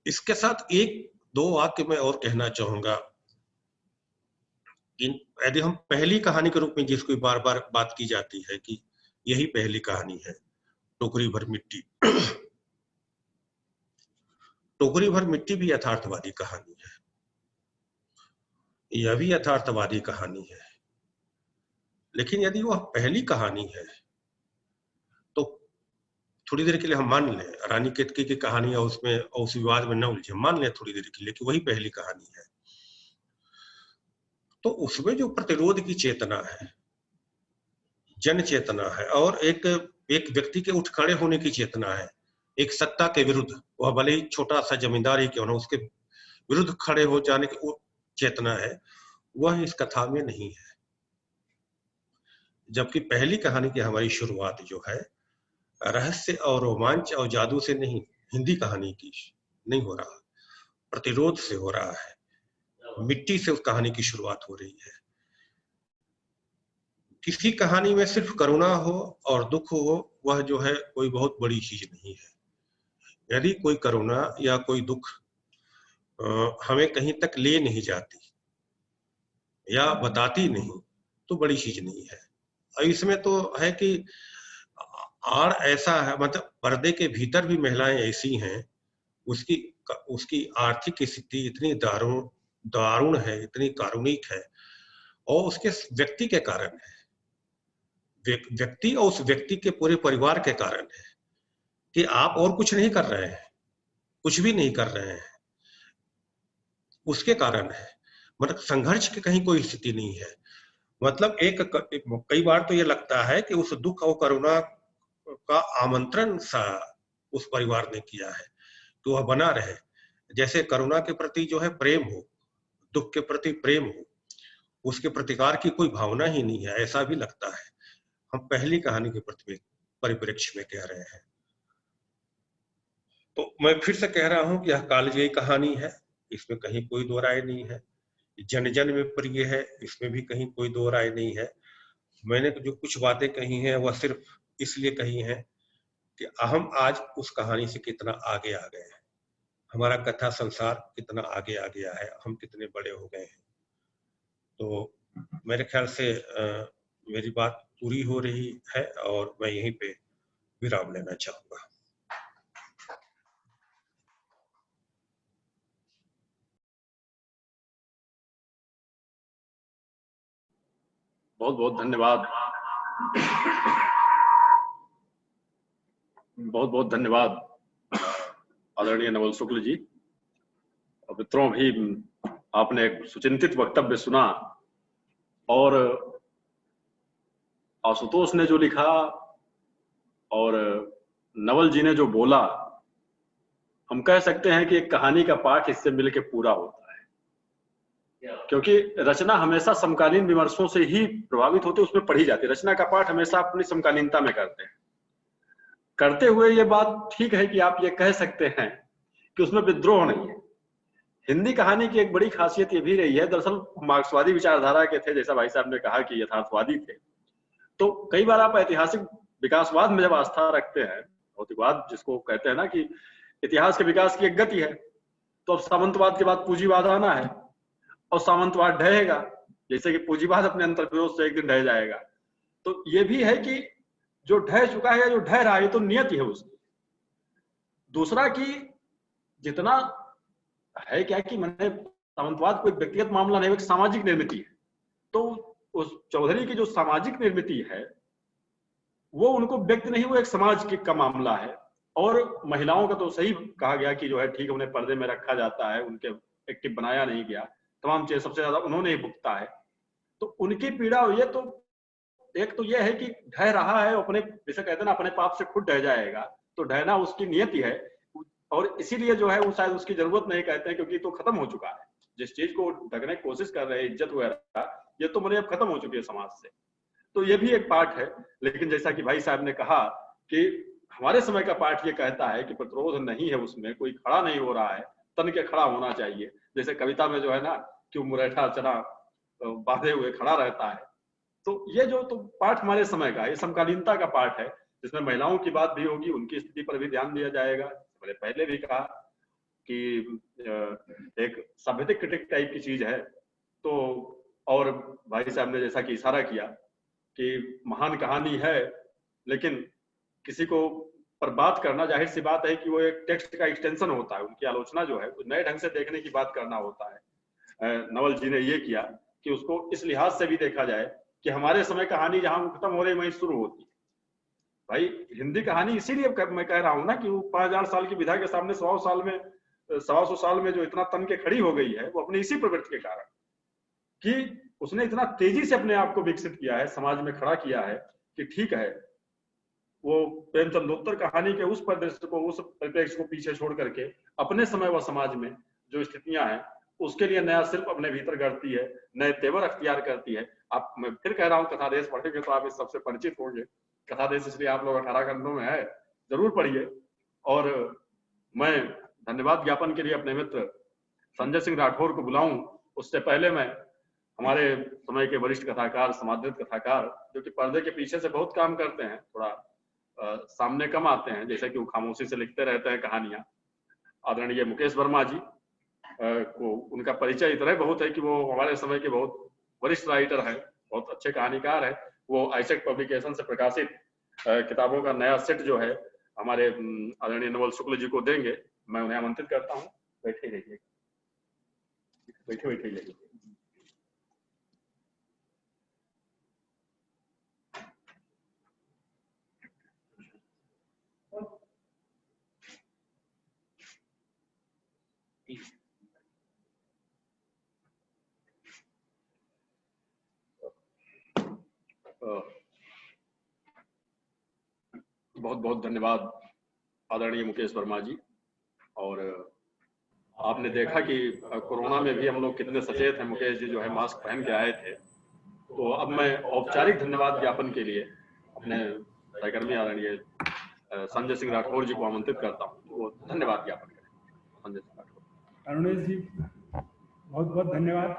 इसके साथ एक दो वाक्य मैं और कहना चाहूंगा। यदि हम पहली कहानी के रूप में जिसको बार बार बात की जाती है कि यही पहली कहानी है, टोकरी भर मिट्टी। टोकरी भर मिट्टी भी यथार्थवादी कहानी है, यह भी यथार्थवादी कहानी है। लेकिन यदि वह पहली कहानी है तो थोड़ी देर के लिए हम मान लें, रानी केतकी की कहानी है, उसमें उस विवाद में न उलझे, मान लें थोड़ी देर के लिए कि वही पहली कहानी है। तो उसमें जो प्रतिरोध की चेतना है, जन चेतना है, और एक व्यक्ति के उठ खड़े होने की चेतना है, एक सत्ता के विरुद्ध, वह भले ही छोटा सा जमींदार ही क्यों ना, उसके विरुद्ध खड़े हो जाने की चेतना है, वह इस कथा में नहीं है। जबकि पहली कहानी की हमारी शुरुआत जो है रहस्य और रोमांच और जादू से नहीं, हिंदी कहानी की नहीं हो रहा, प्रतिरोध से हो रहा है, मिट्टी से उस कहानी की शुरुआत हो रही है। किसी कहानी में सिर्फ करुणा हो और दुख हो, वह जो है कोई बहुत बड़ी चीज नहीं है। यदि कोई करुणा या कोई दुख हमें कहीं तक ले नहीं जाती या बताती नहीं, तो बड़ी चीज नहीं है। और इसमें तो है कि आड़ ऐसा है, मतलब पर्दे के भीतर भी महिलाएं ऐसी हैं, उसकी आर्थिक स्थिति इतनी दारुण है, इतनी कारुणिक है, और उसके व्यक्ति के कारण है, व्यक्ति और उस व्यक्ति के पूरे परिवार के कारण है कि आप और कुछ नहीं कर रहे हैं, कुछ भी नहीं कर रहे हैं, उसके कारण है। मतलब संघर्ष की कहीं कोई स्थिति नहीं है। मतलब कई बार तो ये लगता है कि उस दुख और करुणा का आमंत्रण सा उस परिवार ने किया है तो वह बना रहे, जैसे करुणा के प्रति जो है प्रेम हो, दुख के प्रति प्रेम हो, उसके प्रतिकार की कोई भावना ही नहीं है, ऐसा भी लगता है। हम पहली कहानी के परिप्रेक्ष्य में कह रहे हैं। तो मैं फिर से कह रहा हूं कि यह कालजयी कहानी है, इसमें कहीं कोई दो राय नहीं है। जन जन में प्रिय है, इसमें भी कहीं कोई दो राय नहीं है। मैंने जो कुछ बातें कही हैं वह सिर्फ इसलिए कही हैं कि हम आज उस कहानी से कितना आगे आ गए हैं, हमारा कथा संसार कितना आगे आ गया है, हम कितने बड़े हो गए हैं। तो मेरे ख्याल से मेरी बात पूरी हो रही है और मैं यहीं पे विराम लेना चाहूंगा। बहुत बहुत धन्यवाद, बहुत बहुत धन्यवाद आदरणीय नवल शुक्ल जी। मित्रों भी आपने एक सुचिंतित वक्तव्य सुना, और आशुतोष ने जो लिखा और नवल जी ने जो बोला, हम कह सकते हैं कि एक कहानी का पाठ इससे मिलके पूरा होता है, क्योंकि रचना हमेशा समकालीन विमर्शों से ही प्रभावित होते उसमें पढ़ी जाती है। रचना का पाठ हमेशा अपनी समकालीनता में करते हैं। करते हुए ये बात ठीक है कि आप ये कह सकते हैं कि उसमें विद्रोह नहीं है। हिंदी कहानी की एक बड़ी खासियत ये भी रही है, दरअसल मार्क्सवादी विचारधारा के थे, जैसा भाई साहब ने कहा कि यथार्थवादी थे। तो कई बार आप ऐतिहासिक विकासवाद में जब आस्था रखते हैं, भौतिकवाद जिसको कहते हैं ना कि इतिहास के विकास की एक गति है, तो अब सामंतवाद के बाद पूंजीवाद आना है और सामंतवाद ढहेगा, जैसे कि पूंजीवाद अपने अंतर्विरोध से एक दिन ढह जाएगा। तो ये भी है कि जो ढह चुका है या जो ढह रहा है, तो नियति है उसकी। दूसरा कि जितना है क्या कि मैंने सामंतवाद कोई व्यक्तिगत मामला नहीं, एक सामाजिक निर्मित है। तो उस चौधरी की जो सामाजिक निर्मित है वो उनको व्यक्त नहीं, वो एक समाज का मामला है। और महिलाओं का तो सही कहा गया कि जो है ठीक उन्हें पर्दे में रखा जाता है, उनके एक्टिव बनाया नहीं गया, तमाम चीजें सबसे ज्यादा उन्होंने ही भुगता है। तो उनकी पीड़ा हुई है, तो एक तो ये है कि ढह रहा है अपने, जैसे कहते हैं ना, अपने पाप से खुद ढह जाएगा, तो ढहना उसकी नियति है, और इसीलिए जो है वो शायद उसकी जरूरत नहीं कहते हैं, क्योंकि तो खत्म हो चुका है। जिस चीज को ढकने की कोशिश कर रहे हैं, इज्जत वगैरह, ये तो मैंने अब खत्म हो चुकी है समाज से। तो ये भी एक पार्ट है। लेकिन जैसा कि भाई साहब ने कहा कि हमारे समय का पार्ट ये कहता है कि प्रतिरोध नहीं है, उसमें कोई खड़ा नहीं हो रहा है, तन के खड़ा होना चाहिए। जैसे कविता में जो है ना, कि मुरैठा चना बांधे हुए खड़ा रहता है। तो ये जो तो पार्ट हमारे समय का, ये समकालीनता का पार्ट है, जिसमें महिलाओं की बात भी होगी, उनकी स्थिति पर भी ध्यान दिया जाएगा। मैंने पहले भी कहा कि एक सभ्यतिक क्रिटिक टाइप की चीज है। तो और भाई साहब ने जैसा कि इशारा किया कि महान कहानी है, लेकिन किसी को पर बात करना, जाहिर सी बात है कि वो एक टेक्स्ट का एक्सटेंशन होता है। उनकी आलोचना जो है नए ढंग से देखने की बात करना होता है। नवल जी ने ये किया कि उसको इस लिहाज से भी देखा जाए कि हमारे समय कहानी जहां खत्म हो रही वहीं शुरू होती है। भाई हिंदी कहानी इसीलिए मैं कह रहा हूं ना कि वो 5000 साल की विधा के सामने 100 साल में जो इतना तन के खड़ी हो गई है, वो अपनी इसी प्रवृत्ति के कारण, कि उसने इतना तेजी से अपने आप को विकसित किया है, समाज में खड़ा किया है कि ठीक है, वो प्रेमचंदोत्तर कहानी के उस परिदृश्य को, उस परिप्रेक्ष्य को पीछे छोड़ करके अपने समय व समाज में जो स्थितियां हैं, उसके लिए नया शिल्प अपने भीतर गढ़ती है, नए तेवर अख्तियार करती है। आप, मैं फिर कह रहा हूँ, कथादेश पढ़ेंगे तो आप इस सबसे परिचित होंगे। कथादेश इसलिए आप लोग 18 खंडों में है, जरूर पढ़िए। और मैं धन्यवाद ज्ञापन के लिए अपने मित्र संजय सिंह राठौर को बुलाऊं, उससे पहले मैं हमारे समय के वरिष्ठ कथाकार, समादृत कथाकार, जो कि पर्दे के पीछे से बहुत काम करते हैं, थोड़ा सामने कम आते हैं, जैसे कि वो खामोशी से लिखते रहते हैं कहानियां, आदरणीय मुकेश वर्मा जी को उनका परिचय इतना बहुत है कि वो हमारे समय के बहुत वरिष्ठ राइटर हैं, बहुत अच्छे कहानीकार हैं। वो आइसेक पब्लिकेशन से प्रकाशित किताबों का नया सेट जो है हमारे आदरणीय नवल शुक्ल जी को देंगे। मैं उन्हें आमंत्रित करता हूँ। बैठे रहिए, बैठे बैठे रहिए। बहुत बहुत धन्यवाद आदरणीय मुकेश वर्मा जी। और आपने देखा कि कोरोना में भी हम लोग कितने सचेत हैं। मुकेश जी जो है मास्क पहन के आए थे। तो अब मैं औपचारिक धन्यवाद ज्ञापन के लिए अपने सहकर्मी आदरणीय संजय सिंह राठौर जी को आमंत्रित करता हूँ, वो धन्यवाद ज्ञापन करें। संजय सिंह राठौर। अरुणेश जी बहुत बहुत धन्यवाद।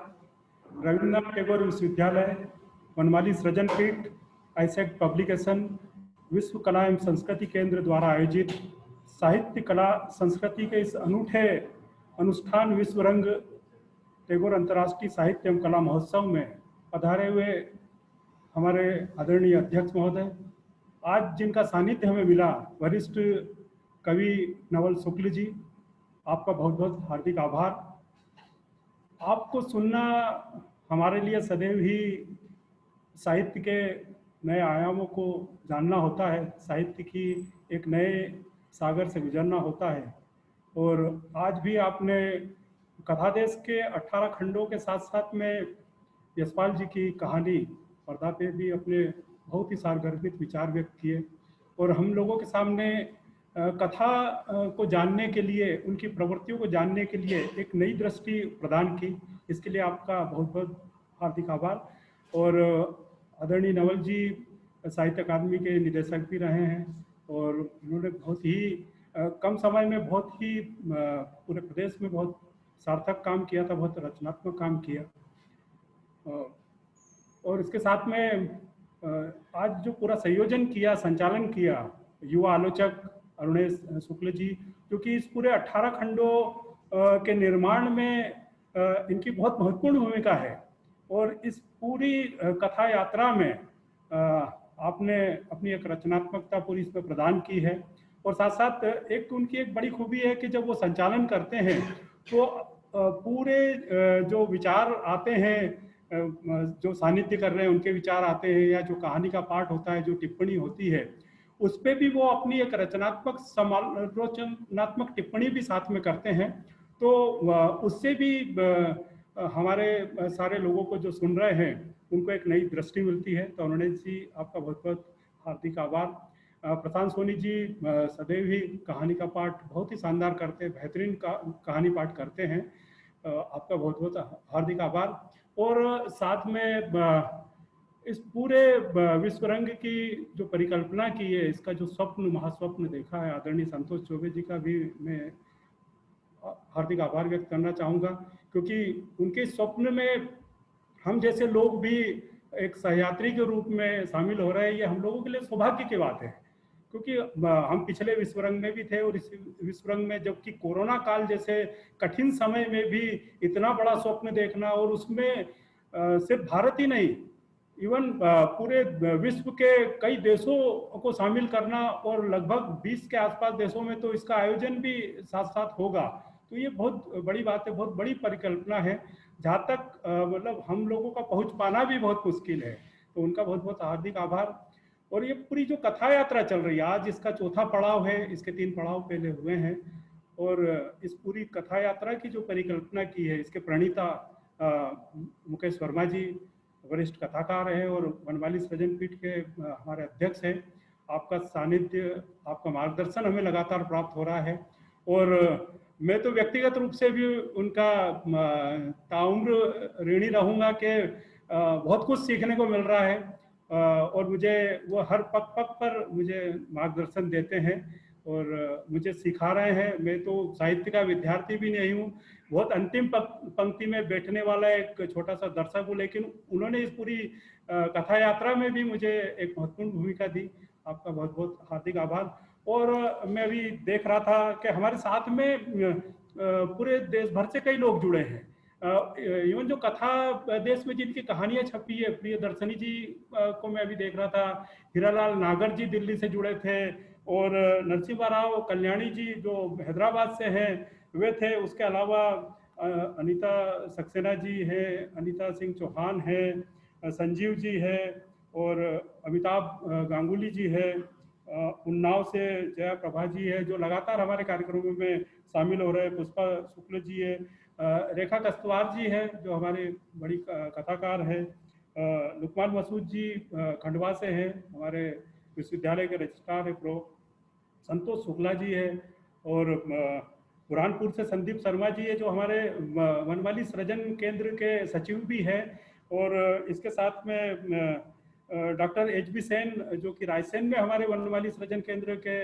रविन्द्रनाथ टैगोर विश्वविद्यालय, वनमाली सृजन पीठ, आइसेक पब्लिकेशन, विश्व कला एवं संस्कृति केंद्र द्वारा आयोजित साहित्य कला संस्कृति के इस अनूठे अनुष्ठान विश्व रंग टैगोर अंतर्राष्ट्रीय साहित्य एवं कला महोत्सव में पधारे हुए हमारे आदरणीय अध्यक्ष महोदय, आज जिनका सानिध्य हमें मिला, वरिष्ठ कवि नवल शुक्ल जी, आपका बहुत बहुत हार्दिक आभार। आपको सुनना हमारे लिए सदैव ही साहित्य के नए आयामों को जानना होता है, साहित्य की एक नए सागर से गुजरना होता है। और आज भी आपने कथादेश के 18 खंडों के साथ साथ में यशपाल जी की कहानी पर्दा पे भी अपने बहुत ही सारगर्भित विचार व्यक्त किए, और हम लोगों के सामने कथा को जानने के लिए, उनकी प्रवृत्तियों को जानने के लिए एक नई दृष्टि प्रदान की। इसके लिए आपका बहुत बहुत हार्दिक आभार। और आदरणीय नवल जी साहित्य अकादमी के निदेशक भी रहे हैं, और उन्होंने बहुत ही कम समय में बहुत ही पूरे प्रदेश में बहुत सार्थक काम किया था, बहुत रचनात्मक काम किया। और इसके साथ में आज जो पूरा संयोजन किया, संचालन किया, युवा आलोचक अरुणेश शुक्ल जी, जो कि इस पूरे 18 खंडों के निर्माण में इनकी बहुत महत्वपूर्ण भूमिका है। और इस पूरी कथा यात्रा में आपने अपनी एक रचनात्मकता पूरी इसमें प्रदान की है। और साथ साथ एक उनकी एक बड़ी खूबी है कि जब वो संचालन करते हैं तो पूरे जो विचार आते हैं, जो सानिध्य कर रहे हैं उनके विचार आते हैं, या जो कहानी का पाठ होता है, जो टिप्पणी होती है, उस पे भी वो अपनी एक रचनात्मक समालोचनात्मक टिप्पणी भी साथ में करते हैं। तो उससे भी हमारे सारे लोगों को जो सुन रहे हैं उनको एक नई दृष्टि मिलती है। तो अरुणेश जी, आपका बहुत बहुत हार्दिक आभार। प्रशांत सोनी जी सदैव ही कहानी का पाठ बहुत ही शानदार करते हैं, बेहतरीन कहानी पाठ करते हैं। आपका बहुत बहुत हार्दिक आभार। और साथ में इस पूरे विश्व रंग की जो परिकल्पना की है, इसका जो स्वप्न महास्वप्न देखा है आदरणीय संतोष चौबे जी का भी मैं हार्दिक आभार व्यक्त करना चाहूँगा, क्योंकि उनके स्वप्न में हम जैसे लोग भी एक सहयात्री के रूप में शामिल हो रहे हैं। ये हम लोगों के लिए सौभाग्य की बात है, क्योंकि हम पिछले विश्व रंग में भी थे और इस विश्व रंग में जबकि कोरोना काल जैसे कठिन समय में भी इतना बड़ा स्वप्न देखना, और उसमें सिर्फ भारत ही नहीं, इवन पूरे विश्व के कई देशों को शामिल करना, और लगभग 20 के आसपास देशों में तो इसका आयोजन भी साथ साथ होगा। तो ये बहुत बड़ी बात है, बहुत बड़ी परिकल्पना है, जहाँ तक मतलब हम लोगों का पहुंच पाना भी बहुत मुश्किल है। तो उनका बहुत बहुत हार्दिक आभार। और ये पूरी जो कथा यात्रा चल रही है, आज इसका चौथा पड़ाव है, इसके 3 पड़ाव पहले हुए हैं। और इस पूरी कथा यात्रा की जो परिकल्पना की है, इसके प्रणीता मुकेश वर्मा जी वरिष्ठ कथाकार हैं और वनमाली सृजन पीठ के हमारे अध्यक्ष हैं। आपका सानिध्य, आपका मार्गदर्शन हमें लगातार प्राप्त हो रहा है, और मैं तो व्यक्तिगत रूप से भी उनका ताउम्र ऋणी रहूँगा कि बहुत कुछ सीखने को मिल रहा है, और मुझे वो हर पग पग पर मुझे मार्गदर्शन देते हैं और मुझे सिखा रहे हैं। मैं तो साहित्य का विद्यार्थी भी नहीं हूँ, बहुत अंतिम पंक्ति में बैठने वाला एक छोटा सा दर्शक हूँ, लेकिन उन्होंने इस पूरी कथा यात्रा में भी मुझे एक महत्वपूर्ण भूमिका दी। आपका बहुत बहुत हार्दिक आभार। और मैं अभी देख रहा था कि हमारे साथ में पूरे देश भर से कई लोग जुड़े हैं। इवन जो कथा देश में जिनकी कहानियां छपी है, प्रियदर्शनी जी को मैं अभी देख रहा था, हीरालाल नागर जी दिल्ली से जुड़े थे, और नरसिम्हा राव कल्याणी जी जो हैदराबाद से हैं वे थे। उसके अलावा अनीता सक्सेना जी है, अनीता सिंह चौहान है, संजीव जी है, और अमिताभ गांगुली जी है, उन्नाव से जया प्रभा जी है जो लगातार हमारे कार्यक्रमों में शामिल हो रहे हैं, पुष्पा शुक्ल जी है, रेखा कस्तवार जी है जो हमारे बड़ी कथाकार है, लुकमान मसूद जी खंडवा से हैं, हमारे विश्वविद्यालय के रजिस्ट्रार है प्रो, संतोष शुक्ला जी है, और बुरहानपुर से संदीप शर्मा जी है जो हमारे वनमाली सृजन केंद्र के सचिव भी है, और इसके साथ में डॉक्टर एच.बी. सेन जो कि रायसेन में हमारे वनमाली सृजन केंद्र के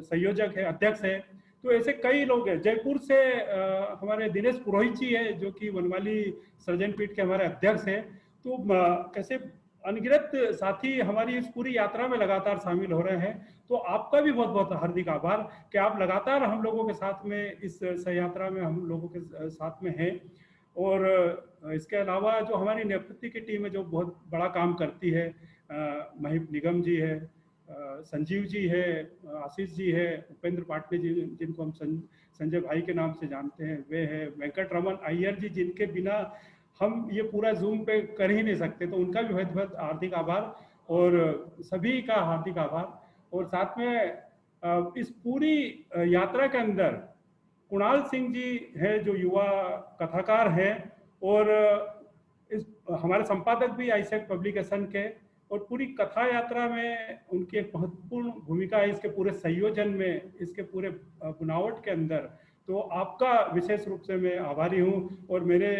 संयोजक है, अध्यक्ष है। तो ऐसे कई लोग हैं। जयपुर से हमारे दिनेश पुरोहित जी है जो कि वनमाली सृजन पीठ के हमारे अध्यक्ष हैं। तो कैसे अनगिनत साथी हमारी इस पूरी यात्रा में लगातार शामिल हो रहे हैं। तो आपका भी बहुत बहुत हार्दिक आभार कि आप लगातार हम लोगों के साथ में इस यात्रा में हम लोगों के साथ में हैं। और इसके अलावा जो हमारी नेपथ्य की टीम है जो बहुत बड़ा काम करती है, महिप निगम जी है, संजीव जी है, आशीष जी है, उपेंद्र पाटले जी जिनको हम संजय भाई के नाम से जानते हैं वे है, वेंकट रमन अय्यर जी जिनके बिना हम ये पूरा जूम पे कर ही नहीं सकते, तो उनका भी बहुत बहुत हार्दिक आभार और सभी का हार्दिक आभार। और साथ में इस पूरी यात्रा के अंदर कुणाल सिंह जी हैं जो युवा कथाकार हैं और इस हमारे संपादक भी आईसेक्ट पब्लिकेशन के, और पूरी कथा यात्रा में उनकी एक महत्वपूर्ण भूमिका है इसके पूरे संयोजन में, इसके पूरे बुनावट के अंदर। तो आपका विशेष रूप से मैं आभारी हूँ। और मेरे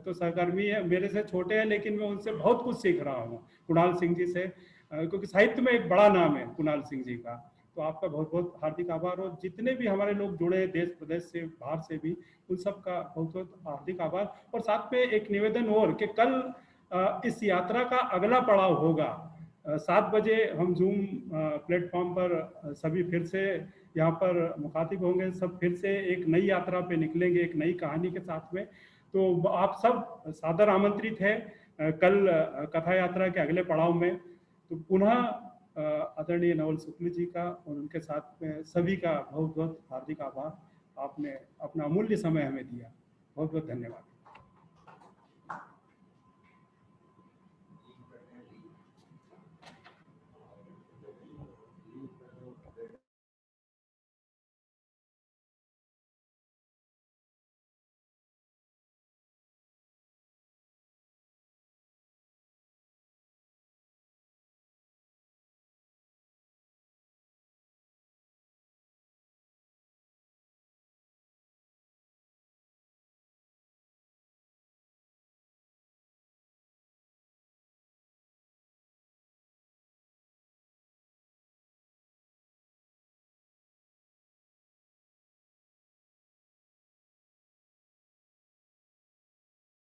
तो सहकर्मी है, मेरे से छोटे हैं लेकिन मैं उनसे बहुत कुछ सीख रहा हूँ कुणाल सिंह जी से, क्योंकि साहित्य में एक बड़ा नाम है कुणाल सिंह जी का। तो आपका बहुत बहुत हार्दिक आभार। और जितने भी हमारे लोग जुड़े हैं देश प्रदेश से बाहर से भी, उन सब का बहुत बहुत हार्दिक आभार। और साथ में एक निवेदन और कि कल इस यात्रा का अगला पड़ाव होगा 7 बजे। हम जूम प्लेटफॉर्म पर सभी फिर से यहाँ पर मुखातिब होंगे, सब फिर से एक नई यात्रा पे निकलेंगे, एक नई कहानी के साथ में। तो आप सब सादर आमंत्रित है कल कथा यात्रा के अगले पड़ाव में। तो पुनः आदरणीय नवल शुक्ल जी का और उनके साथ में सभी का बहुत बहुत हार्दिक आभार। आपने अपना अमूल्य समय हमें दिया, बहुत बहुत धन्यवाद।